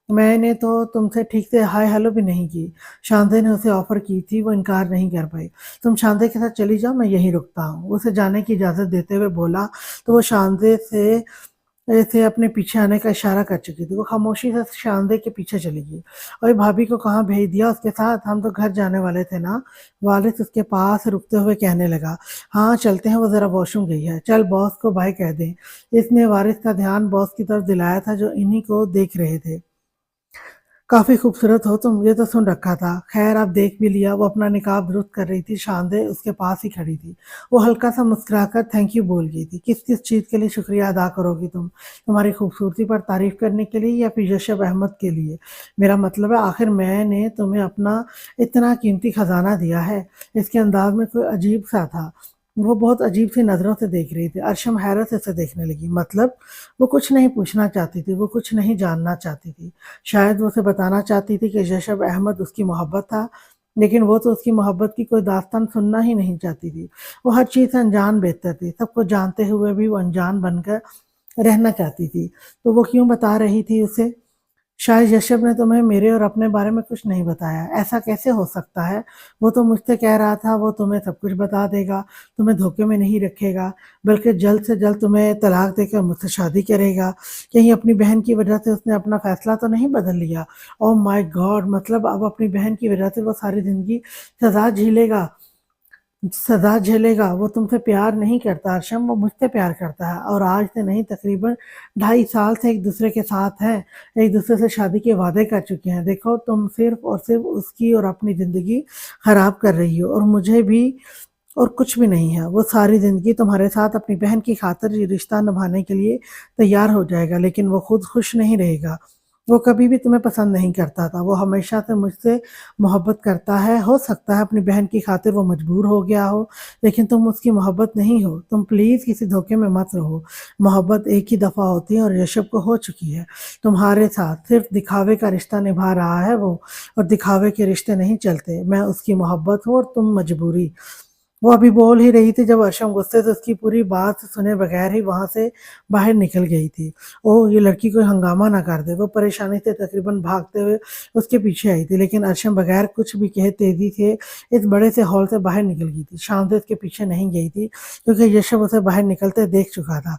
मैंने तो तुमसे ठीक से हाय हेलो भी नहीं की। शांति ने उसे ऑफर की थी, वो इनकार नहीं कर पाई। तुम शांति के साथ चली जाओ, मैं यहीं रुकता हूँ। उसे जाने की इजाज़त देते हुए बोला तो वो शांति से अपने पीछे आने का इशारा कर चुकी थी। वो खामोशी से शांदे के पीछे चली गई। ओए भाभी को कहाँ भेज दिया उसके साथ? हम तो घर जाने वाले थे ना। वालिद उसके पास रुकते हुए कहने लगा। हाँ चलते हैं, वो ज़रा वॉशरूम गई है। चल बॉस को बाय कह दें। इसने वारिस का ध्यान बॉस की तरफ दिलाया था जो इन्हीं को देख रहे थे। काफ़ी खूबसूरत हो तुम, ये तो सुन रखा था। खैर अब देख भी लिया। वो अपना निकाब दुरुस्त कर रही थी। शांदे उसके पास ही खड़ी थी। वो हल्का सा मुस्कुराकर थैंक यू बोल गई थी। किस किस चीज़ के लिए शुक्रिया अदा करोगी तुम? तुम्हारी खूबसूरती पर तारीफ करने के लिए या फिर यशब अहमद के लिए? मेरा मतलब है आखिर मैंने तुम्हें अपना इतना कीमती खजाना दिया है। इसके अंदाज में कोई अजीब सा था। वो बहुत अजीब सी नज़रों से देख रही थी। अर्शम हैरत से उसे देखने लगी। मतलब? वो कुछ नहीं पूछना चाहती थी, वो कुछ नहीं जानना चाहती थी। शायद वो उसे बताना चाहती थी कि यशब अहमद उसकी मोहब्बत था, लेकिन वो तो उसकी मोहब्बत की कोई दास्तान सुनना ही नहीं चाहती थी। वो हर चीज़ से अनजान बेहतर थी। सब कुछ जानते हुए भी वो अनजान बनकर रहना चाहती थी। तो वो क्यों बता रही थी उसे? शायद यशब ने तुम्हें मेरे और अपने बारे में कुछ नहीं बताया। ऐसा कैसे हो सकता है? वो तो मुझसे कह रहा था वो तुम्हें सब कुछ बता देगा, तुम्हें धोखे में नहीं रखेगा, बल्कि जल्द से जल्द तुम्हें तलाक देकर मुझसे शादी करेगा। कहीं अपनी बहन की वजह से उसने अपना फैसला तो नहीं बदल लिया? Oh my God! मतलब अब अपनी बहन की वजह से वो सारी ज़िंदगी सज़ा झेलेगा। सदा झेलेगा। वो तुमसे प्यार नहीं करता अर्शम, वो मुझसे प्यार करता है और आज से नहीं तकरीबन 2.5 साल से एक दूसरे के साथ हैं। एक दूसरे से शादी के वादे कर चुके हैं। देखो तुम सिर्फ और सिर्फ उसकी और अपनी ज़िंदगी खराब कर रही हो और मुझे भी और कुछ भी नहीं है। वो सारी ज़िंदगी तुम्हारे साथ अपनी बहन की खातिर ये रिश्ता निभाने के लिए तैयार हो जाएगा, लेकिन वो खुद खुश नहीं रहेगा। वो कभी भी तुम्हें पसंद नहीं करता था। वो हमेशा से मुझसे मोहब्बत करता है। हो सकता है अपनी बहन की खातिर वो मजबूर हो गया हो, लेकिन तुम उसकी मोहब्बत नहीं हो। तुम प्लीज़ किसी धोखे में मत रहो। मोहब्बत एक ही दफ़ा होती है और ऋषभ को हो चुकी है तुम्हारे साथ। सिर्फ दिखावे का रिश्ता निभा रहा है वो, और दिखावे के रिश्ते नहीं चलते। मैं उसकी मोहब्बत हूँ और तुम मजबूरी। वो अभी बोल ही रही थी जब अर्शम गुस्से से उसकी पूरी बात सुने बगैर ही वहां से बाहर निकल गई थी। ओह ये लड़की कोई हंगामा ना कर दे। वो परेशानी से तकरीबन भागते हुए उसके पीछे आई थी, लेकिन अर्शम बगैर कुछ भी कहे तेजी से इस बड़े से हॉल से बाहर निकल गई थी। शाम से उसके पीछे नहीं गई थी क्योंकि यशव उसे बाहर निकलते देख चुका था।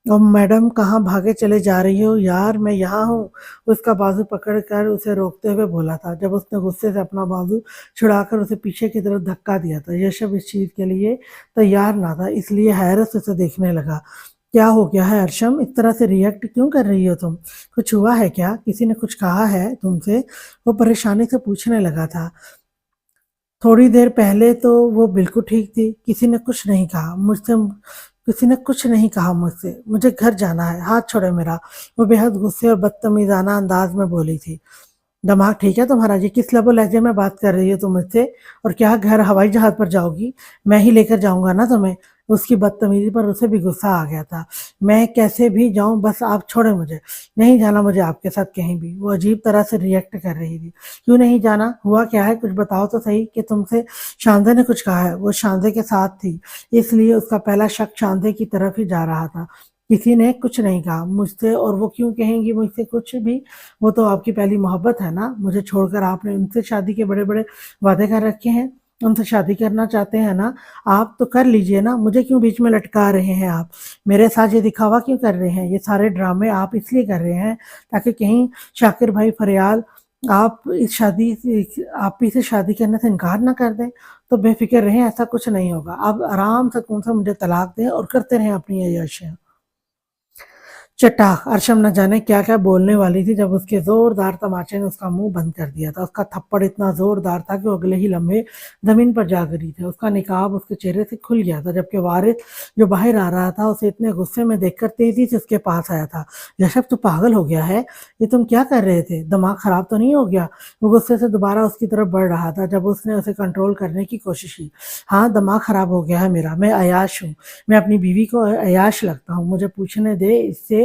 और मैडम कहाँ भागे चले जा रही हो? यार मैं यहाँ हूँ। उसका बाजू पकड़कर उसे रोकते हुए बोला था, जब उसने गुस्से से अपना बाजू छुड़ाकर उसे पीछे की तरफ धक्का दिया था। यशव इस चीज़ के लिए तैयार ना था, इसलिए हैरत से उसे देखने लगा। क्या हो गया है अर्शम? इस तरह से रिएक्ट क्यों कर रही हो तुम? कुछ हुआ है क्या? किसी ने कुछ कहा है तुमसे? वो परेशानी से पूछने लगा था। थोड़ी देर पहले तो वो बिल्कुल ठीक थी, किसी ने कुछ नहीं कहा। मुझसे किसी ने कुछ नहीं कहा मुझसे, मुझे घर जाना है, हाथ छोड़े मेरा, वो बेहद गुस्से और बदतमीज़ाना अंदाज में बोली थी। दिमाग ठीक है तुम्हारा? ये किस लबो लहजे में बात कर रही हो तुम मुझसे? और क्या घर हवाई जहाज पर जाओगी? मैं ही लेकर जाऊंगा ना तुम्हें। उसकी बदतमीजी पर उसे भी गुस्सा आ गया था। मैं कैसे भी जाऊं, बस आप छोड़े मुझे। नहीं जाना मुझे आपके साथ कहीं भी। वो अजीब तरह से रिएक्ट कर रही थी। क्यों नहीं जाना? हुआ क्या है? कुछ बताओ तो सही कि तुमसे शांदे ने कुछ कहा है। वो शांदे के साथ थी, इसलिए उसका पहला शक शांदे की तरफ ही जा रहा था। किसी ने कुछ नहीं कहा मुझसे, और वो क्यों कहेंगी मुझसे कुछ भी? वो तो आपकी पहली मोहब्बत है ना। मुझे छोड़कर आपने उनसे शादी के बड़े बड़े वादे कर रखे हैं। उनसे शादी करना चाहते हैं ना आप, तो कर लीजिए ना। मुझे क्यों बीच में लटका रहे हैं आप? मेरे साथ ये दिखावा क्यों कर रहे हैं? ये सारे ड्रामे आप इसलिए कर रहे हैं ताकि कहीं शाकिर भाई फरियाल आप ही से शादी करने से इनकार ना कर दें। तो बेफिक्र रहें, ऐसा कुछ नहीं होगा। आप आराम से कौन सा मुझे तलाक दें और करते रहें अपनी अय्याशियां। चटाक! अर्शम न जाने क्या-क्या बोलने वाली थी जब उसके ज़ोरदार तमाचे ने उसका मुँह बंद कर दिया था। उसका थप्पड़ इतना ज़ोरदार था कि वो अगले ही लम्हे ज़मीन पर जा गिरी थी। उसका निकाब उसके चेहरे से खुल गया था, जबकि वारिस जो बाहर आ रहा था उसे इतने गुस्से में देखकर तेज़ी से उसके पास आया था। "यशब, तू पागल हो गया है? ये तुम क्या कर रहे थे? दिमाग खराब तो नहीं हो गया?" वो गुस्से से दोबारा उसकी तरफ बढ़ रहा था जब उसने उसे कंट्रोल करने की कोशिश की। "हाँ, दिमाग खराब हो गया है मेरा। मैं अय्याश हूँ। मैं अपनी बीवी को अय्याश लगता हूँ। मुझे पूछने दे इससे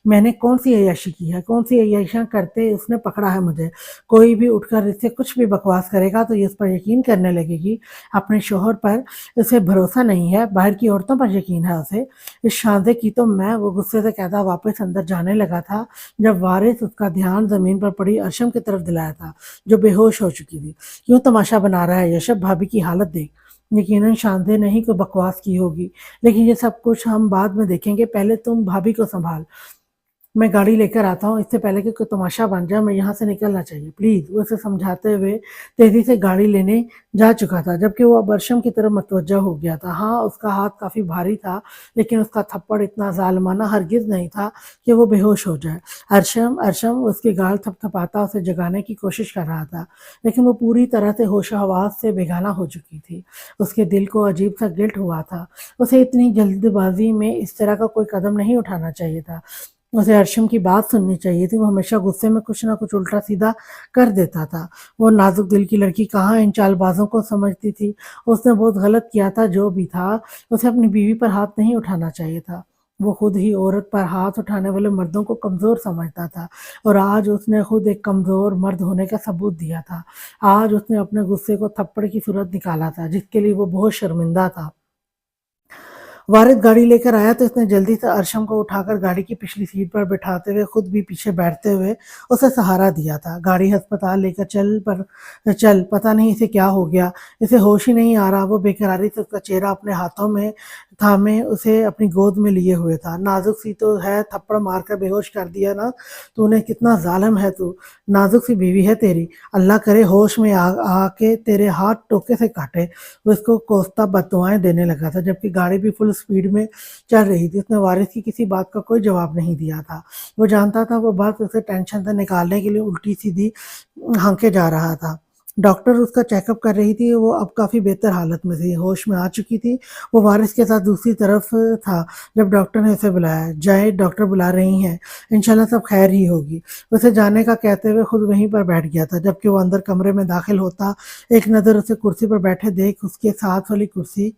मैंने कौन सी अय्याशी की है, कौन सी अय्याशियां करते उसने पकड़ा है मुझे। कोई भी उठकर इससे कुछ भी बकवास करेगा तो ये इस पर यकीन करने लगेगी। अपने शोहर पर उसे भरोसा नहीं है, बाहर की औरतों पर यकीन है उसे। इस शांदे की तो मैं, वो गुस्से से कहता वापस अंदर जाने लगा था जब वारिस उसका ध्यान जमीन पर पड़ी अर्शम की तरफ दिलाया था, जो बेहोश हो चुकी थी। क्यों तमाशा बना रहा है यशब? भाभी की हालत देख। यकीनन शांदे ने ही कोई बकवास की होगी, लेकिन ये सब कुछ हम बाद में देखेंगे। पहले तुम भाभी को संभाल। मैं गाड़ी लेकर आता हूँ, इससे पहले कि कोई तमाशा बन जाए। मैं यहाँ से निकलना चाहिए, प्लीज़। वो उसे समझाते हुए तेज़ी से गाड़ी लेने जा चुका था, जबकि वो अब अर्शम की तरफ मतवज्जा हो गया था। हाँ, उसका हाथ काफ़ी भारी था, लेकिन उसका थप्पड़ इतना ज़ालिमाना हरगिज़ नहीं था कि वो बेहोश हो जाए। अर्शम अर्शम उसकी गाल थपथपाता उसे जगाने की कोशिश कर रहा था, लेकिन वो पूरी तरह से होशो-हवास से बेगाना हो चुकी थी। उसके दिल को अजीब-सा गिल्ट हुआ था। उसे इतनी जल्दबाज़ी में इस तरह का कोई कदम नहीं उठाना चाहिए था। उसे अर्शम की बात सुननी चाहिए थी। वो हमेशा गुस्से में कुछ ना कुछ उल्टा-सीधा कर देता था। वो नाज़ुक दिल की लड़की कहाँ इन चालबाज़ों को समझती थी। उसने बहुत गलत किया था जो भी था। उसे अपनी बीवी पर हाथ नहीं उठाना चाहिए था। वो खुद ही औरत पर हाथ उठाने वाले मर्दों को कमज़ोर समझता था, और आज उसने खुद एक कमज़ोर मर्द होने का सबूत दिया था। आज उसने अपने गुस्से को थप्पड़ की सूरत निकाला था, जिसके लिए वो बहुत शर्मिंदा था। वारिद गाड़ी लेकर आया तो इसने जल्दी से अर्शम को उठाकर गाड़ी की पिछली सीट पर बिठाते हुए खुद भी पीछे बैठते हुए उसे सहारा दिया था। गाड़ी अस्पताल लेकर चल, पता नहीं इसे क्या हो गया, इसे होश ही नहीं आ रहा। वो बेकरारी से उसका चेहरा अपने हाथों में थामे उसे अपनी गोद में लिए हुए था। नाजुक सी तो है, थप्पड़ मारकर बेहोश कर दिया ना तूने, कितना जालिम है तू। नाजुक सी बीवी है तेरी, अल्लाह करे होश में आके तेरे हाथ टोके से काटे। वो इसको कोसता बददुआएं देने लगा था, जबकि गाड़ी भी फुल स्पीड में चल रही थी। उसने वारिस की किसी बात का कोई जवाब नहीं दिया था। वो जानता था वो बात उसे टेंशन से निकालने के लिए उल्टी सीधी हाँके जा रहा था। डॉक्टर उसका चेकअप कर रही थी। वो अब काफ़ी बेहतर हालत में थी, होश में आ चुकी थी। वो वारिस के साथ दूसरी तरफ था जब डॉक्टर ने उसे बुलाया। जाए, डॉक्टर बुला रही हैं, इंशाल्लाह सब खैर ही होगी। उसे जाने का कहते हुए खुद वहीं पर बैठ गया था। जबकि वो अंदर कमरे में दाखिल होता, एक नज़र उसे कुर्सी पर बैठे देख उसके साथ वाली कुर्सी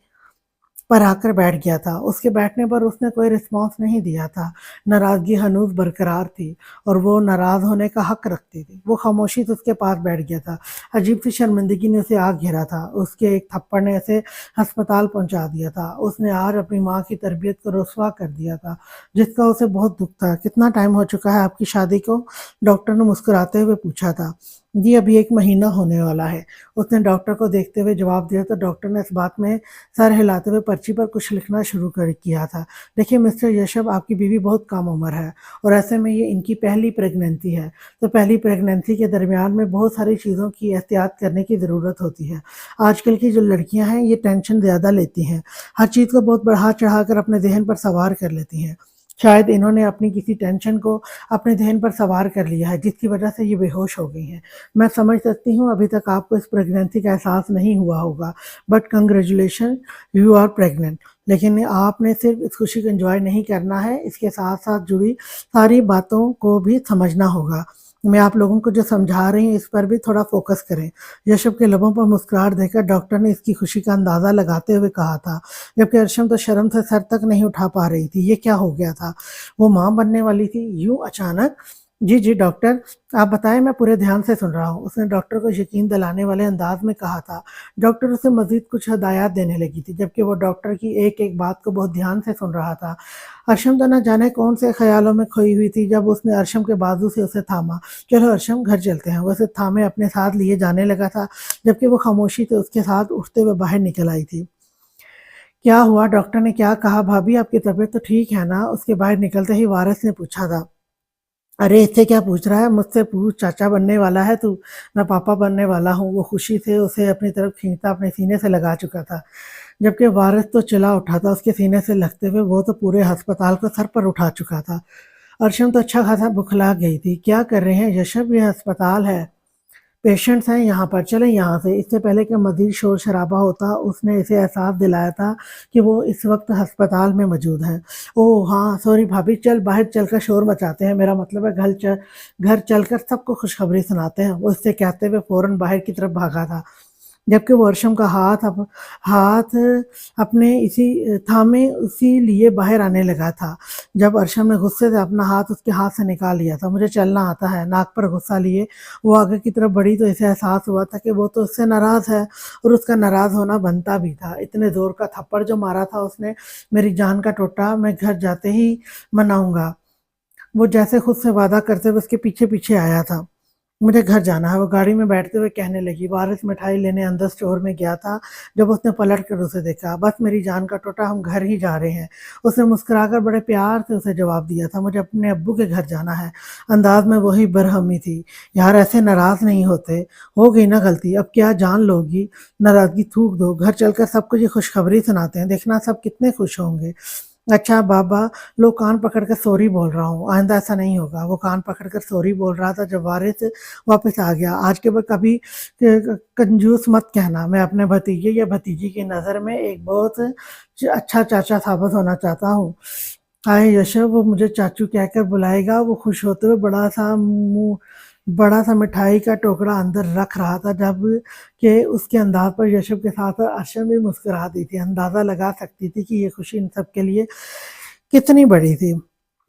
पर आकर बैठ गया था। उसके बैठने पर उसने कोई रिस्पॉन्स नहीं दिया था। नाराज़गी हनूज़ बरकरार थी, और वो नाराज़ होने का हक रखती थी। वो खामोशी से उसके पास बैठ गया था। अजीब-सी शर्मिंदगी ने उसे आ घेरा था। उसके एक थप्पड़ ने उसे अस्पताल पहुँचा दिया था। उसने आज अपनी माँ की तरबियत को रुस्वा कर दिया था, जिसका उसे बहुत दुःख था। "कितना टाइम हो चुका है आपकी शादी को?" डॉक्टर ने मुस्कुराते हुए पूछा था। "जी, अभी 1 महीना होने वाला है।" उसने डॉक्टर को देखते हुए जवाब दिया तो डॉक्टर ने इस बात में सर हिलाते हुए पर्ची पर कुछ लिखना शुरू कर किया था। "देखिए मिस्टर यशब, आपकी बीवी बहुत कम उम्र है, और ऐसे में ये इनकी पहली प्रेगनेंसी है। तो पहली प्रेगनेंसी के दरमियान में बहुत सारी चीज़ों की एहतियात करने की ज़रूरत होती है। आजकल की जो लड़कियाँ हैं ये टेंशन ज़्यादा लेती हैं, हर चीज़ को बहुत बढ़ा-चढ़ा कर अपने ज़हन पर सवार कर लेती हैं। शायद इन्होंने अपनी किसी टेंशन को अपने ज़हन पर सवार कर लिया है, जिसकी वजह से ये बेहोश हो गई हैं। मैं समझ सकती हूँ अभी तक आपको इस प्रेगनेंसी का एहसास नहीं हुआ होगा, but congratulation, you are pregnant. لیکن آپ نے صرف اس خوشی کو انجوائے نہیں کرنا ہے، اس کے ساتھ ساتھ جڑی ساری باتوں کو بھی سمجھنا ہوگا۔ میں آپ لوگوں کو جو سمجھا رہی ہوں اس پر بھی تھوڑا فوکس کریں۔ یشب کے لبوں پر مسکراہٹ دیکھ کر ڈاکٹر نے اس کی خوشی کا اندازہ لگاتے ہوئے کہا تھا، جبکہ ارشم تو شرم سے سر تک نہیں اٹھا پا رہی تھی۔ یہ کیا ہو گیا تھا؟ وہ ماں بننے والی تھی یوں اچانک؟ جی جی ڈاکٹر، آپ بتائیں، میں پورے دھیان سے سن رہا ہوں، اس نے ڈاکٹر کو یقین دلانے والے انداز میں کہا تھا۔ ڈاکٹر اسے مزید کچھ ہدایات دینے لگی تھی، جبکہ وہ ڈاکٹر کی ایک ایک بات کو بہت دھیان سے سن رہا تھا۔ ارشم تو نہ جانے کون سے خیالوں میں کھوئی ہوئی تھی جب اس نے ارشم کے بازو سے اسے تھاما۔ چلو ارشم، گھر چلتے ہیں۔ وہ اسے تھامے اپنے ساتھ لیے جانے لگا تھا، جبکہ وہ خاموشی سے اس کے ساتھ اٹھتے ہوئے باہر نکل آئی تھی۔ کیا ہوا؟ ڈاکٹر نے کیا کہا؟ بھابھی، آپ کی طبیعت تو ٹھیک ہے نا؟ اس کے باہر نکلتے ہی وارث نے پوچھا تھا۔ ارے اس سے کیا پوچھ رہا ہے؟ مجھ سے پوچھ، چاچا بننے والا ہے تو میں پاپا بننے والا ہوں۔ وہ خوشی سے اسے اپنی طرف کھینچتا اپنے سینے سے لگا چکا تھا، جبکہ وارث تو چلا اٹھا تھا اس کے سینے سے لگتے ہوئے۔ وہ تو پورے ہسپتال کو سر پر اٹھا چکا تھا۔ ارشم تو اچھا خاصا بکھلا گئی تھی۔ کیا کر رہے ہیں یشب؟ یہ ہسپتال ہے، پیشنٹس ہیں یہاں پر، چلیں یہاں سے۔ اس سے پہلے کہ مزید شور شرابہ ہوتا، اس نے اسے احساس دلایا تھا کہ وہ اس وقت ہسپتال میں موجود ہیں۔ اوہ ہاں سوری بھابھی، چل باہر چل کر شور مچاتے ہیں، میرا مطلب ہے گھر چل کر سب کو خوشخبری سناتے ہیں، وہ اس سے کہتے ہوئے فوراً باہر کی طرف بھاگا تھا، جبکہ وہ ارشم کا ہاتھ اپنے تھامے اسی لیے باہر آنے لگا تھا جب ارشم نے غصے سے اپنا ہاتھ اس کے ہاتھ سے نکال لیا تھا۔ مجھے چلنا آتا ہے۔ ناک پر غصہ لیے وہ آگے کی طرف بڑھی تو اسے احساس ہوا تھا کہ وہ تو اس سے ناراض ہے، اور اس کا ناراض ہونا بنتا بھی تھا۔ اتنے زور کا تھپڑ جو مارا تھا اس نے، میری جان کا ٹوٹا، میں گھر جاتے ہی مناؤں گا۔ وہ جیسے خود سے وعدہ کرتے ہوئے اس کے پیچھے پیچھے آیا تھا۔ مجھے گھر جانا ہے، وہ گاڑی میں بیٹھتے ہوئے کہنے لگی۔ وارث مٹھائی لینے اندر اسٹور میں گیا تھا جب اس نے پلٹ کر اسے دیکھا۔ بس میری جان کا ٹوٹا، ہم گھر ہی جا رہے ہیں، اس نے مسکرا کر بڑے پیار سے اسے جواب دیا تھا۔ مجھے اپنے ابو کے گھر جانا ہے۔ انداز میں وہی برہمی تھی۔ یار ایسے ناراض نہیں ہوتے، ہو گئی نا غلطی، اب کیا جان لو گی؟ ناراضگی تھوک دو، گھر چل کر سب کو یہ خوشخبری سناتے ہیں، دیکھنا سب کتنے خوش ہوں گے۔ اچھا بابا، لو کان پکڑ کر سوری بول رہا ہوں، آئندہ ایسا نہیں ہوگا۔ وہ کان پکڑ کر سوری بول رہا تھا جب وارث واپس آ گیا۔ آج کے بعد کبھی کنجوس مت کہنا، میں اپنے بھتیجے یا بھتیجی کی نظر میں ایک بہت اچھا چاچا ثابت ہونا چاہتا ہوں۔ آئے یشب، وہ مجھے چاچو کہہ کر بلائے گا؟ وہ خوش ہوتے ہوئے بڑا سا مٹھائی کا ٹوکرا اندر رکھ رہا تھا، جب کہ اس کے انداز پر یشب کے ساتھ ارشم بھی مسکرا دی تھی۔ اندازہ لگا سکتی تھی کہ یہ خوشی ان سب کے لیے کتنی بڑی تھی۔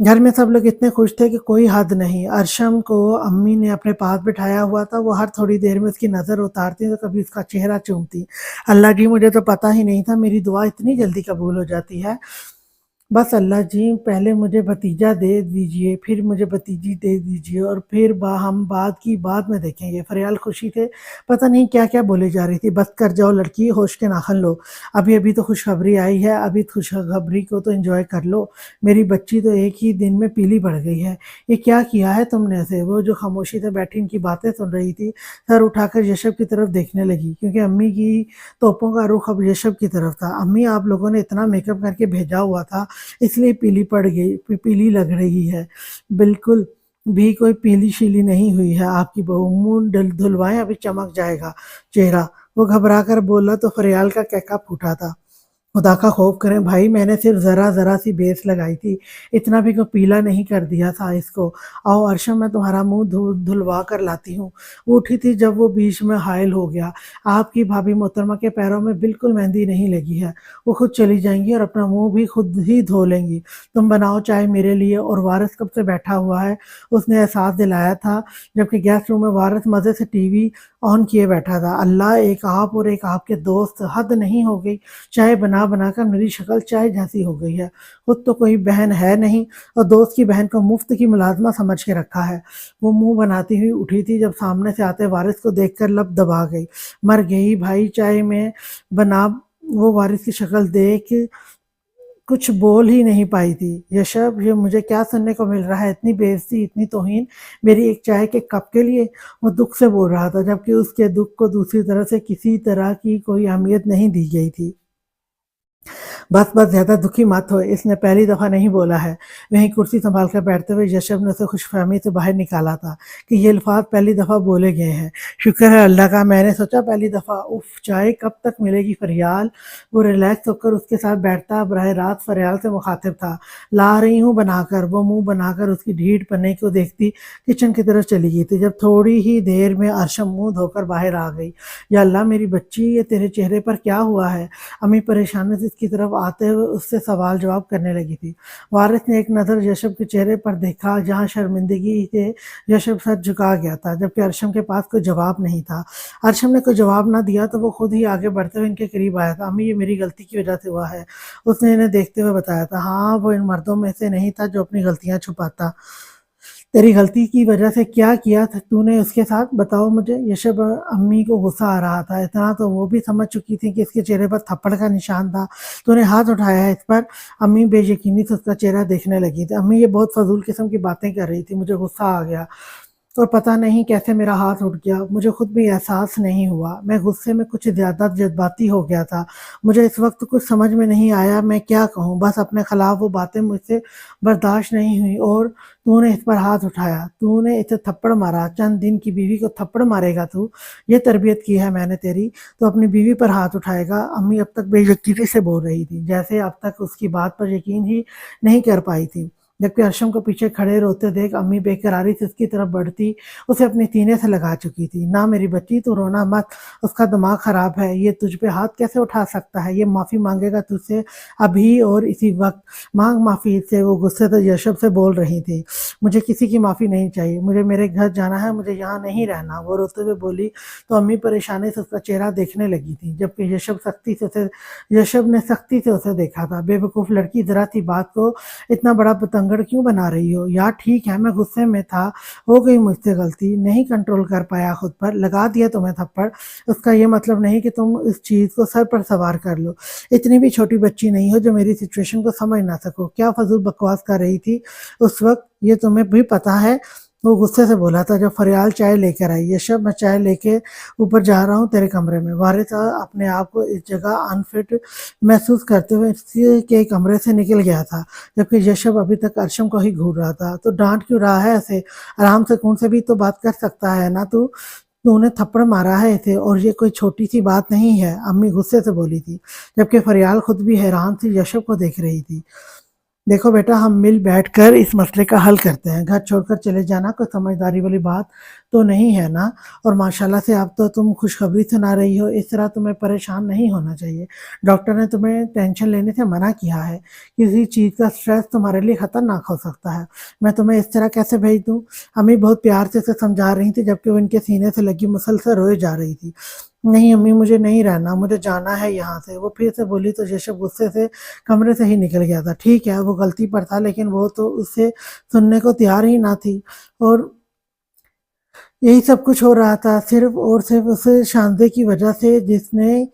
گھر میں سب لوگ اتنے خوش تھے کہ کوئی حد نہیں۔ ارشم کو امی نے اپنے پاس بٹھایا ہوا تھا، وہ ہر تھوڑی دیر میں اس کی نظر اتارتی تو کبھی اس کا چہرہ چومتی۔ اللہ جی، مجھے تو پتہ ہی نہیں تھا میری دعا اتنی جلدی قبول ہو جاتی ہے۔ بس اللہ جی، پہلے مجھے بھتیجا دے دیجئے، پھر مجھے بھتیجی دے دیجئے، اور پھر ہم بعد میں دیکھیں گے۔ فریال خوشی سے پتہ نہیں کیا کیا بولے جا رہی تھی۔ بس کر جاؤ لڑکی، ہوش کے ناخن لو، ابھی تو خوشخبری آئی ہے، ابھی خوشخبری کو تو انجوائے کر لو۔ میری بچی تو ایک ہی دن میں پیلی پڑ گئی ہے۔ یہ کیا کیا ہے تم نے اسے؟ وہ جو خاموشی سے بیٹھی ان کی باتیں سن رہی تھی، سر اٹھا کر یشب کی طرف دیکھنے لگی، کیونکہ امی کی توپوں کا رخ اب یشب کی طرف تھا۔ امی، آپ لوگوں نے اتنا میک اپ کر کے بھیجا ہوا تھا، اس لیے پیلی پڑ گئی، پیلی لگ رہی ہے۔ بالکل بھی کوئی پیلی شیلی نہیں ہوئی ہے آپ کی بہو، منہ دھلوائیں، ابھی چمک جائے گا چہرہ۔ وہ گھبرا کر بولا تو فریال کا کہکا پھوٹا تھا۔ خدا کا خوف کریں بھائی، میں نے صرف ذرا سی بیس لگائی تھی، اتنا بھی کوئی پیلا نہیں کر دیا تھا اس کو۔ آؤ ارشم، میں تمہارا منہ دھلوا کر لاتی ہوں۔ وہ اٹھی تھی جب وہ بیچ میں حائل ہو گیا۔ آپ کی بھابھی محترمہ کے پیروں میں بالکل مہندی نہیں لگی ہے، وہ خود چلی جائیں گی اور اپنا منہ بھی خود ہی دھو لیں گی۔ تم بناؤ چائے میرے لیے۔ اور وارث کب سے بیٹھا ہوا ہے، اس نے احساس دلایا تھا، جبکہ گیسٹ روم میں وارث مزے سے ٹی وی آن کیے بیٹھا تھا۔ اللہ، ایک آپ اور ایک آپ کے دوست، حد نہیں ہو گئی؟ چائے بنا کر میری شکل چائے جیسی ہو گئی ہے۔ خود تو کوئی بہن ہے نہیں اور دوست کی بہن کو مفت کی ملازمہ سمجھ کے رکھا ہے۔ وہ منہ بناتی ہوئی اٹھی تھی جب سامنے سے آتے وارث کو دیکھ کر لب دبا گئی۔ مر گئی بھائی، چائے میں بنا۔ وہ وارث کی شکل دیکھ کچھ بول ہی نہیں پائی تھی۔ یشب، یہ مجھے کیا سننے کو مل رہا ہے؟ اتنی بے عزتی، اتنی توہین میری ایک چائے کے کپ کے لیے؟ وہ دکھ سے بول رہا تھا، جبکہ اس کے دکھ کو دوسری طرف سے کسی طرح کی کوئی اہمیت نہیں دی گئی تھی۔ बस बस ज़्यादा दुखी मत हो, इसने पहली दफ़ा नहीं बोला है। वहीं कुर्सी सँभाल कर बैठते हुए यशब ने उसे खुशफ़हमी से बाहर निकाला था कि ये अल्फ़ाज़ पहली दफ़ा बोले गए हैं। शुक्र है अल्लाह का, मैंने सोचा पहली दफ़ा। उफ़! चाय कब तक मिलेगी फ़रियाल? वो रिलैक्स होकर उसके साथ बैठता बरह रास्त फ़रियाल से मुख़ातिब था। ला रही हूँ बनाकर, वो मुँह बनाकर उसकी ढीठ पन्ने को देखती किचन की तरफ चली गई थी। जब थोड़ी ही देर में अर्शम मुँह धोकर बाहर आ गई। या अल्लाह मेरी बच्ची, ये तेरे चेहरे पर क्या हुआ है? अम्मी परेशानी से इसकी तरफ आते हुए उससे सवाल जवाब करने लगी थी। वारिस ने एक नज़र यशब के चेहरे पर देखा, जहाँ शर्मिंदगी से यशब सर झुका गया था, जबकि अरशम के पास कोई जवाब नहीं था। अरशम ने कोई जवाब ना दिया तो वो खुद ही आगे बढ़ते हुए इनके करीब आया था। अम्मी, ये मेरी गलती की वजह से हुआ है, उसने इन्हें देखते हुए बताया था। हाँ, वो इन मर्दों में से नहीं था जो अपनी गलतियां छुपाता। तेरी गलती की वजह से क्या किया था तूने उसके साथ, बताओ मुझे। यशब अम्मी को गुस्सा आ रहा था, इतना तो वो भी समझ चुकी थी कि इसके चेहरे पर थप्पड़ का निशान था। तूने हाथ उठाया है इस पर? अम्मी बेयकीनी से उसका चेहरा देखने लगी थी। अम्मी, ये बहुत फजूल किस्म की बातें कर रही थी, मुझे गुस्सा आ गया और पता नहीं कैसे मेरा हाथ उठ गया। मुझे खुद भी एहसास नहीं हुआ। मैं गुस्से में कुछ ज़्यादा जज़्बाती हो गया था। मुझे इस वक़्त कुछ समझ में नहीं आया मैं क्या कहूँ। बस अपने खिलाफ़ वो बातें मुझसे बर्दाश्त नहीं हुई और तूने इस पर हाथ उठाया। तूने इसे थप्पड़ मारा। चंद दिन की बीवी को थप्पड़ मारेगा तू? ये तरबियत की है मैंने तेरी, तो अपनी बीवी पर हाथ उठाएगा? अम्मी अब तक बेयकीनी से बोल रही थी, जैसे अब तक उसकी बात पर यकीन ही नहीं कर पाई थी। जबकि अर्शम को पीछे खड़े रोते देख अम्मी बेकरारी से उसकी तरफ बढ़ती उसे अपने सीने से लगा चुकी थी। ना मेरी बच्ची, तू रोना मत, उसका दिमाग खराब है, ये तुझ पे हाथ कैसे उठा सकता है? ये माफ़ी मांगेगा तुझसे अभी और इसी वक्त। मांग माफ़ी से। वो गुस्से से यशब से बोल रही थी। मुझे किसी की माफ़ी नहीं चाहिए, मुझे मेरे घर जाना है, मुझे यहाँ नहीं रहना, वो रोते हुए बोली। तो अम्मी परेशानी से उसका चेहरा देखने लगी थी, जबकि यशब ने सख्ती से उसे देखा था। बेवकूफ़ लड़की, ज़रा सी बात को इतना बड़ा बतंगड़ क्यों बना रही हो? यार ठीक है, मैं गुस्से में था, हो गई मुझसे गलती, नहीं कंट्रोल कर पाया खुद पर, लगा दिया तुम्हें थप्पड़। उसका ये मतलब नहीं कि तुम इस चीज़ को सर पर सवार कर लो। इतनी भी छोटी बच्ची नहीं हो जो मेरी सिचुएशन को समझ ना सको। क्या फजूल बकवास कर रही थी उस वक्त, ये तुम्हें भी पता है? वो गुस्से से बोला था। जब फरियाल चाय लेकर आई। यशब, मैं चाय लेके ऊपर जा रहा हूँ तेरे कमरे में। वारिस अपने आप को इस जगह अनफिट महसूस करते हुए इसी के कमरे से निकल गया था, जबकि यशब अभी तक अर्शम को ही घूर रहा था। तो डांट क्यों रहा है ऐसे? आराम से कौन से भी तो बात कर सकता है ना तू। तूने थप्पड़ मारा है इसे और ये कोई छोटी सी बात नहीं है, अम्मी गुस्से से बोली थी, जबकि फरियाल खुद भी हैरान सी यशब को देख रही थी। देखो बेटा, हम मिल बैठकर इस मसले का हल करते हैं। घर छोड़कर चले जाना कोई समझदारी वाली बात तो नहीं है ना? और माशाल्लाह से अब तो तुम खुशखबरी सुना रही हो, इस तरह तुम्हें परेशान नहीं होना चाहिए। डॉक्टर ने तुम्हें टेंशन लेने से मना किया है। किसी चीज़ का स्ट्रेस तुम्हारे लिए खतरनाक हो सकता है। मैं तुम्हें इस तरह कैसे भेज दूँ? अम्मी बहुत प्यार से उसे समझा रही थी, जबकि वो उनके सीने से लगी मुसलसल रोए जा रही थी। नहीं अम्मी, मुझे नहीं रहना, मुझे जाना है यहाँ से। वो फिर से बोली तो यशब गुस्से से कमरे से ही निकल गया था। ठीक है, वो गलती पर था, लेकिन वो तो उससे सुनने को तैयार ही ना थी। और यही सब कुछ हो रहा था सिर्फ और सिर्फ उस शानदे की वजह से, जिसने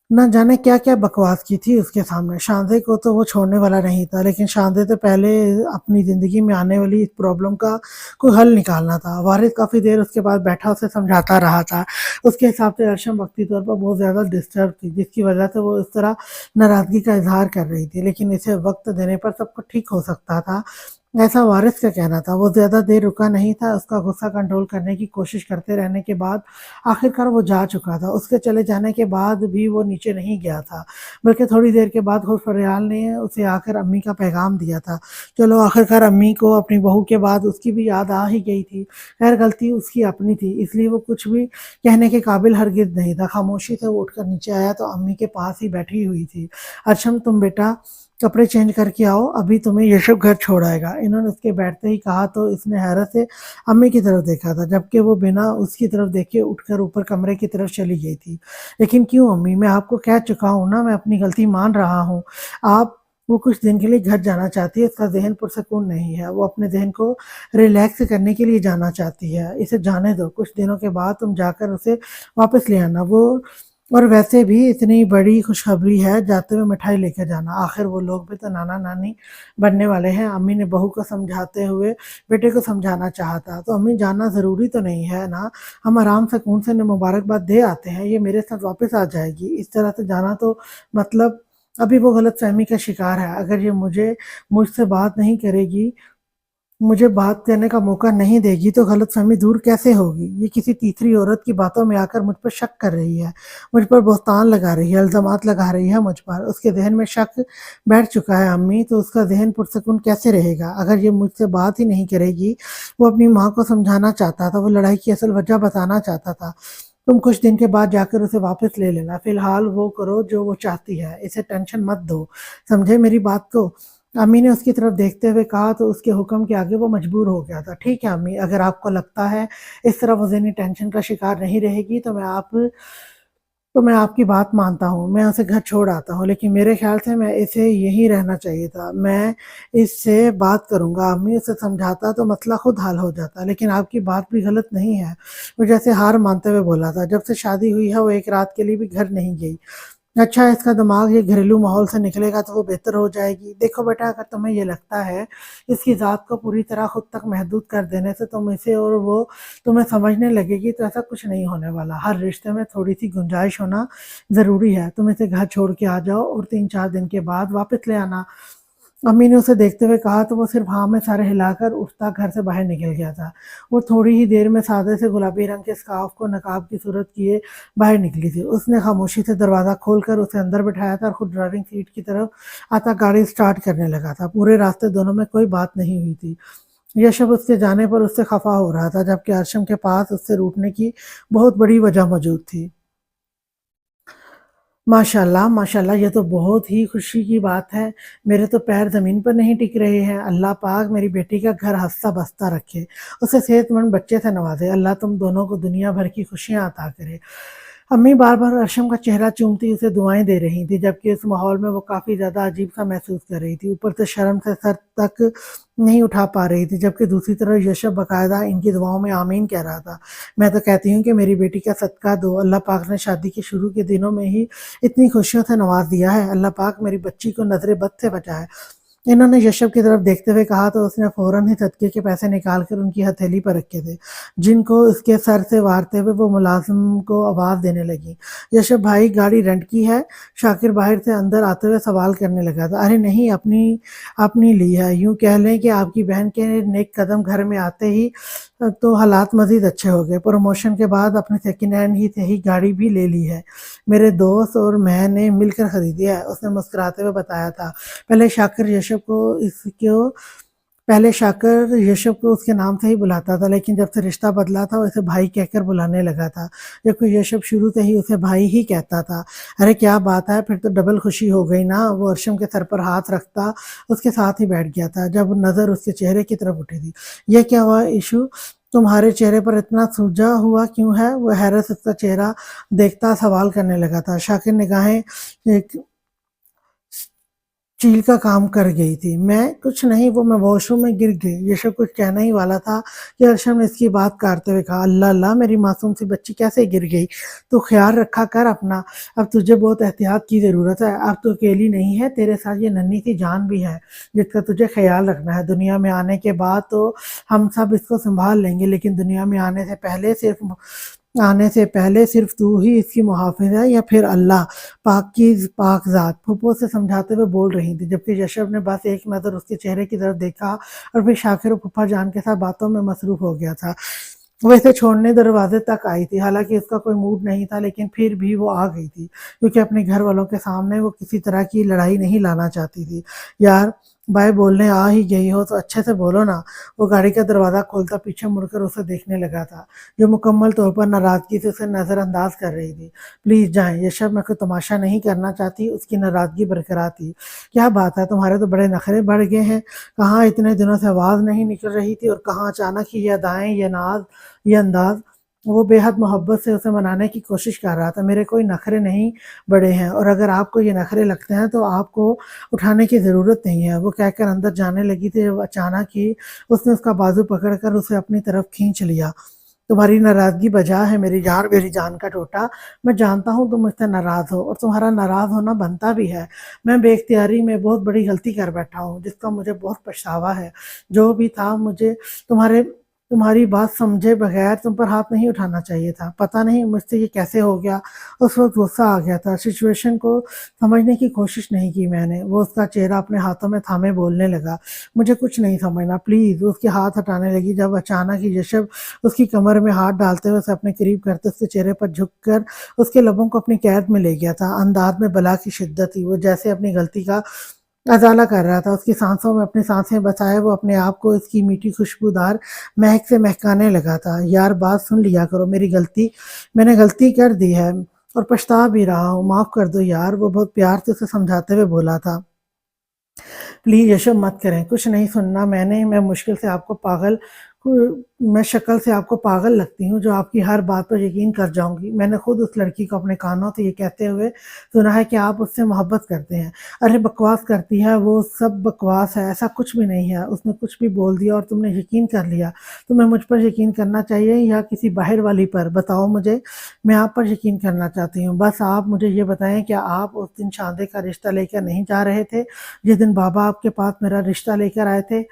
ना जाने क्या-क्या बकवास की थी उसके सामने। शानदे को तो वो छोड़ने वाला नहीं था, लेकिन शानदे तो पहले अपनी ज़िंदगी में आने वाली इस प्रॉब्लम का कोई हल निकालना था। वारिस काफ़ी देर उसके बाद बैठा उसे समझाता रहा था। उसके हिसाब से अर्शम वक़्ती तौर पर बहुत ज़्यादा डिस्टर्ब थी, जिसकी वजह से वो इस तरह नाराज़गी का इज़हार कर रही थी, लेकिन इसे वक़्त देने पर सब कुछ ठीक हो सकता था। ऐसा वारिस का कहना था। वो ज़्यादा देर रुका नहीं था, उसका गुस्सा कंट्रोल करने की कोशिश करते रहने के बाद आखिरकार वो जा चुका था। उसके चले जाने के बाद भी वो नीचे नहीं गया था, बल्कि थोड़ी देर के बाद खुद फरियाल ने उसे आकर अम्मी का पैगाम दिया था। चलो, आखिरकार अम्मी को अपनी बहू के बाद उसकी भी याद आ ही गई थी। खैर, गलती उसकी अपनी थी, इसलिए वो कुछ भी कहने के काबिल हरगिज़ नहीं था। खामोशी से वो उठकर नीचे आया तो अम्मी के पास ही बैठी हुई थी। "अर्शम, तुम बेटा कपड़े चेंज करके आओ, अभी तुम्हें यशब घर छोड़ आएगा।" इन्होंने उसके बैठते ही कहा तो इसने हैरत से अम्मी की तरफ देखा था, जबकि वो बिना उसकी तरफ देखे उठकर ऊपर कमरे की तरफ चली गई थी। "लेकिन क्यों अम्मी? मैं आपको कह चुका हूँ ना, मैं अपनी गलती मान रहा हूँ। आप वो कुछ दिन के लिए घर जाना चाहती है, उसका ज़हन पुरसकून नहीं है। वो अपने ज़हन को रिलैक्स करने के लिए जाना चाहती है। इसे जाने दो, कुछ दिनों के बाद तुम जाकर उसे वापस ले आना। वो और वैसे भी इतनी बड़ी खुशखबरी है, जाते हुए मिठाई लेकर जाना। आखिर वो लोग भी तो नाना-नानी बनने वाले हैं।" अम्मी ने बहू को समझाते हुए बेटे को समझाना चाहा था। "तो अम्मी, जाना ज़रूरी तो नहीं है ना? हम आराम सुकून से मुबारकबाद दे आते हैं, ये मेरे साथ वापस आ जाएगी। इस तरह से जाना तो मतलब अभी वो गलतफ़हमी का शिकार है। अगर ये मुझसे बात नहीं करेगी, मुझे बात करने का मौका नहीं देगी, तो गलतफ़हमी दूर कैसे होगी? ये किसी तीसरी औरत की बातों में आकर मुझ पर शक कर रही है, मुझ पर बहतान लगा रही है, इल्ज़ामात लगा रही है मुझ पर। उसके ज़हन में शक बैठ चुका है अम्मी, तो उसका ज़हन पुरसुकून कैसे रहेगा? अगर ये मुझसे बात ही नहीं करेगी, वो अपनी माँ को समझाना चाहता था, वो लड़ाई की असल वजह बताना चाहता था। तुम कुछ दिन के बाद जाकर उसे वापस ले लेना, फ़िलहाल वो करो जो वो चाहती है, इसे टेंशन मत दो, समझे मेरी बात को? अम्मी ने उसकी तरफ देखते हुए कहा, तो उसके हुक्म के आगे वो मजबूर हो गया था। ठीक है अम्मी, अगर आपको लगता है इस तरह वो ज़हनी टेंशन का शिकार नहीं रहेगी, तो मैं आपकी बात मानता हूँ, मैं उसे घर छोड़ आता हूँ, लेकिन मेरे ख़्याल से मैं इसे यहीं रहना चाहिए था। मैं इससे बात करूँगा अम्मी, उसे समझाता तो मसला खुद हल हो जाता, लेकिन आपकी बात भी गलत नहीं है। वो जैसे हार मानते हुए बोला था, जब से शादी हुई है वो एक रात के लिए भी घर नहीं गई। अच्छा, इसका दिमाग ये घरेलू माहौल से निकलेगा तो वो बेहतर हो जाएगी। देखो बेटा, अगर तुम्हें ये लगता है इसकी ज़ात को पूरी तरह खुद तक महदूद कर देने से तुम इसे और वो तुम्हें समझने लगेगी, तो ऐसा कुछ नहीं होने वाला। हर रिश्ते में थोड़ी-सी गुंजाइश होना ज़रूरी है। तुम इसे घर छोड़ के आ जाओ और 3-4 दिन के बाद वापस ले आना। अम्मी ने उसे देखते हुए कहा, तो वो सिर्फ हाँ में सर हिलाकर उठता घर से बाहर निकल गया था। वो थोड़ी ही देर में सादे से गुलाबी रंग के स्कार्फ को नकाब की सूरत किए बाहर निकली थी। उसने खामोशी से दरवाज़ा खोलकर उसे अंदर बिठाया था और खुद ड्राइविंग सीट की तरफ आता गाड़ी स्टार्ट करने लगा था। पूरे रास्ते दोनों में कोई बात नहीं हुई थी। यशब उसके जाने पर उससे खफा हो रहा था, जबकि अर्शम के पास उससे रूठने की बहुत बड़ी वजह मौजूद थी। माशाल्लाह, माशाल्लाह, ये तो बहुत ही खुशी की बात है। मेरे तो पैर ज़मीन पर नहीं टिक रहे हैं। अल्लाह पाक मेरी बेटी का घर हँसता-बसता रखे, उसे सेहतमंद बच्चे से नवाज़े। अल्लाह तुम दोनों को दुनिया भर की खुशियाँ अता करे। अम्मी बार-बार अर्शम का चेहरा चूमती उसे दुआएँ दे रही थीं, जबकि उस माहौल में वो काफ़ी ज़्यादा अजीब-सा महसूस कर रही थी। ऊपर से शर्म से सर तक नहीं उठा पा रही थी, जबकि दूसरी तरफ यशब बाकायदा इनकी दुआओं में आमीन कह रहा था। मैं तो कहती हूँ कि मेरी बेटी का सदका दो, अल्लाह पाक ने शादी के शुरू के दिनों में ही इतनी खुशियों से नवाज़ दिया है। अल्लाह पाक मेरी बच्ची को नज़रे बद से बचाए। इन्होंने यशब की तरफ देखते हुए कहा, तो उसने फ़ौरन ही सदके के पैसे निकाल कर उनकी हथेली पर रखे थे, जिनको उसके सर से वारते हुए वो मुलाजिम को आवाज़ देने लगी। यशब भाई, गाड़ी रेंट की है? शाकिर बाहर से अंदर आते हुए सवाल करने लगा था। अरे नहीं, अपनी अपनी ली है। यूँ कह लें कि आपकी बहन के नेक कदम घर में आते ही तो हालात मज़ीद अच्छे हो गए। प्रमोशन के बाद अपने सेकंड हैंड ही से ही गाड़ी भी ले ली है। मेरे दोस्त और मैंने मिलकर खरीदी है, उसने मुस्कुराते हुए बताया था। पहले शाकिर यशब को इसको पहले शाकिर यशब को उसके नाम से ही बुलाता था, लेकिन जब से रिश्ता बदला था, वो इसे भाई कहकर बुलाने लगा था, जबकि यशब शुरू से ही उसे भाई ही कहता था। अरे क्या बात है, फिर तो डबल खुशी हो गई ना। वो अर्शम के सर पर हाथ रखता उसके साथ ही बैठ गया था, जब नज़र उसके चेहरे की तरफ उठी थी। यह क्या हुआ इशू? तुम्हारे चेहरे पर इतना सूजा हुआ क्यों है? वो हैरत से उसका चेहरा देखता सवाल करने लगा था। शाकिर निगाहें एक चील का काम कर गई थी। मैं कुछ नहीं, मैं वॉशरूम में गिर गई। ये सब कुछ कहना ही वाला था कि अर्शम ने इसकी बात काटते हुए कहा, अल्लाह अल्लाह, मेरी मासूम सी बच्ची कैसे गिर गई? तू ख्याल रखा कर अपना। अब तुझे बहुत एहतियात की ज़रूरत है। अब तो अकेली नहीं है, तेरे साथ ये नन्ही सी जान भी है, जिसका तुझे ख्याल रखना है। दुनिया में आने के बाद तो हम सब इसको संभाल लेंगे, लेकिन दुनिया में आने से पहले सिर्फ तू ही इसकी मुहाफ़िज़ है, या फिर अल्लाह पाक की पाक ज़ात। फूफो से समझाते हुए बोल रही थी, जबकि यशब ने बस एक नज़र उसके चेहरे की तरफ देखा और फिर शाकिर और फूफा जान के साथ बातों में मसरूफ़ हो गया था। वो इसे छोड़ने दरवाजे तक आई थी, हालांकि उसका कोई मूड नहीं था, लेकिन फिर भी वो आ गई थी, क्योंकि अपने घर वालों के सामने वो किसी तरह की लड़ाई नहीं लाना चाहती थी। यार, भाई बोलने आ ही गई हो तो अच्छे से बोलो ना। वो गाड़ी का दरवाज़ा खोलता पीछे मुड़कर उसे देखने लगा था, जो मुकम्मल तौर पर नाराज़गी से उसे नज़रअंदाज कर रही थी। प्लीज़ जाएं, यशब मैं कोई तमाशा नहीं करना चाहती। उसकी नाराज़गी बरकरार थी। क्या बात है, तुम्हारे तो बड़े नखरे बढ़ गए हैं। कहाँ इतने दिनों से आवाज़ नहीं निकल रही थी, और कहाँ अचानक ही ये अदाएँ, ये नाज, ये अंदाज़। वो बेहद मोहब्बत से उसे मनाने की कोशिश कर रहा था। मेरे कोई नखरे नहीं बड़े हैं, और अगर आपको ये नखरे लगते हैं तो आपको उठाने की ज़रूरत नहीं है। वो कहकर अंदर जाने लगी थी, जब अचानक ही उसने उसका बाजू पकड़कर उसे अपनी तरफ खींच लिया। तुम्हारी नाराज़गी बजा है मेरी जान का टोटा। मैं जानता हूँ तुम मुझसे नाराज़ हो, और तुम्हारा नाराज़ होना बनता भी है। मैं बेख्तियारी में बहुत बड़ी गलती कर बैठा हूँ, जिसका मुझे बहुत पछतावा है। जो भी था, मुझे तुम्हारे तुम्हारी बात समझे बगैर तुम पर हाथ नहीं उठाना चाहिए था। पता नहीं मुझसे ये कैसे हो गया। उस वक़्त गुस्सा आ गया था। सिचुएशन को समझने की कोशिश नहीं की मैंने। वो उसका चेहरा अपने हाथों में थामे बोलने लगा, मुझे कुछ नहीं समझना प्लीज़। वो उसके हाथ हटाने लगी जब अचानक ही ऋषभ उसकी कमर में हाथ डालते हुए उसे अपने करीब करते उसके चेहरे पर झुककर उसके लबों को अपनी कैद में ले गया था। अंदाज़ में बला की शिद्दत थी। वो जैसे अपनी गलती का अज़ाला कर रहा था। उसकी सांसों में अपनी सांसें बचाए वो अपने आप को इसकी मीठी खुशबूदार महक से महकाने लगा था। यार बात सुन लिया करो, मैंने गलती कर दी है और पछता भी रहा हूँ, माफ़ कर दो यार। वो बहुत प्यार से उसे समझाते हुए बोला था। प्लीज़ ये सब मत करें, कुछ नहीं सुनना मैंने। मैं शक्ल से आपको पागल लगती हूँ जो आपकी हर बात पर यकीन कर जाऊँगी। मैंने खुद उस लड़की को अपने कानों से ये कहते हुए सुना है कि आप उससे मोहब्बत करते हैं। अरे बकवास करती है, वो सब बकवास है, ऐसा कुछ भी नहीं है। उसने कुछ भी बोल दिया और तुमने यकीन कर लिया। तुम्हें मुझ पर यकीन करना चाहिए या किसी बाहर वाली पर? बताओ मुझे, मैं आप पर यकीन करना चाहती हूँ। बस आप मुझे ये बताएँ, क्या आप उस दिन शादी का रिश्ता लेकर नहीं जा रहे थे? जिस दिन बाबा आपके पास मेरा रिश्ता लेकर आए थे?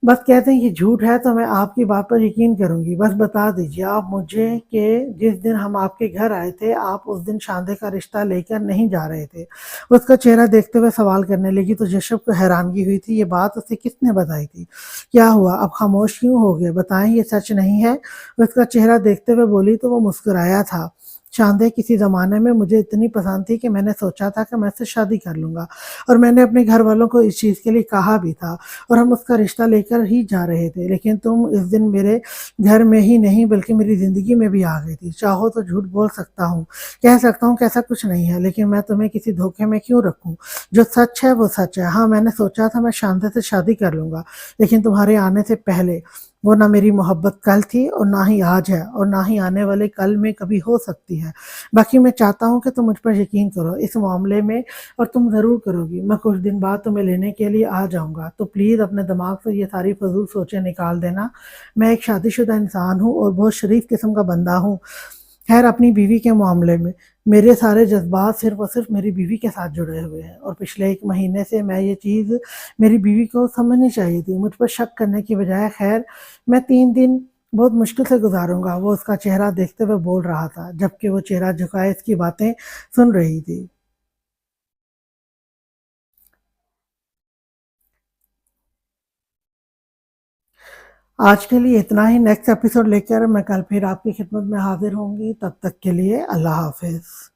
बस कहते हैं ये झूठ है तो मैं आपकी बात पर यकीन करूँगी। बस बता दीजिए आप मुझे कि जिस दिन हम आपके घर आए थे, आप उस दिन शादी का रिश्ता लेकर नहीं जा रहे थे। उसका चेहरा देखते हुए सवाल करने लगी तो ऋषभ को हैरानगी हुई थी, ये बात उसे किसने बताई थी? क्या हुआ? अब खामोश क्यों हो गए? बताएँ, ये सच नहीं है? उसका चेहरा देखते हुए बोली तो वो मुस्कुराया था। शांति किसी ज़माने में मुझे इतनी पसंद थी कि मैंने सोचा था कि मैं उससे शादी कर लूँगा और मैंने अपने घर वालों को इस चीज़ के लिए कहा भी था और हम उसका रिश्ता लेकर ही जा रहे थे। लेकिन तुम इस दिन मेरे घर में ही नहीं बल्कि मेरी ज़िंदगी में भी आ गई थी। चाहो तो झूठ बोल सकता हूँ, कह सकता हूँ कि ऐसा कुछ नहीं है, लेकिन मैं तुम्हें किसी धोखे में क्यों रखूँ? जो सच है वो सच है। हाँ, मैंने सोचा था मैं शांति से शादी कर लूँगा, लेकिन तुम्हारे आने से पहले। वो ना मेरी मोहब्बत कल थी और ना ही आज है और ना ही आने वाले कल में कभी हो सकती है। बाकी मैं चाहता हूँ कि तुम मुझ पर यकीन करो इस मामले में और तुम ज़रूर करोगी। मैं कुछ दिन बाद तुम्हें लेने के लिए आ जाऊँगा, तो प्लीज़ अपने दिमाग से ये सारी फ़िज़ूल सोचें निकाल देना। मैं एक शादीशुदा इंसान हूँ और बहुत शरीफ किस्म का बंदा हूँ। ख़ैर अपनी बीवी के मामले में मेरे सारे जज़्बात सिर्फ़ और सिर्फ़ मेरी बीवी के साथ जुड़े हुए हैं और पिछले 1 महीने से मैं ये चीज़ मेरी बीवी को समझनी चाहिए थी, मुझ पर शक करने की बजाय। ख़ैर मैं 3 दिन बहुत मुश्किल से गुज़ारूँगा, वो उसका चेहरा देखते हुए बोल रहा था, जबकि वो चेहरा झुकाए इसकी बातें सुन रही थी। आज के लिए इतना ही, नेक्स्ट एपिसोड लेकर मैं कल फिर आपकी खिदमत में हाज़िर होंगी, तब तक के लिए अल्लाह हाफ़िज़।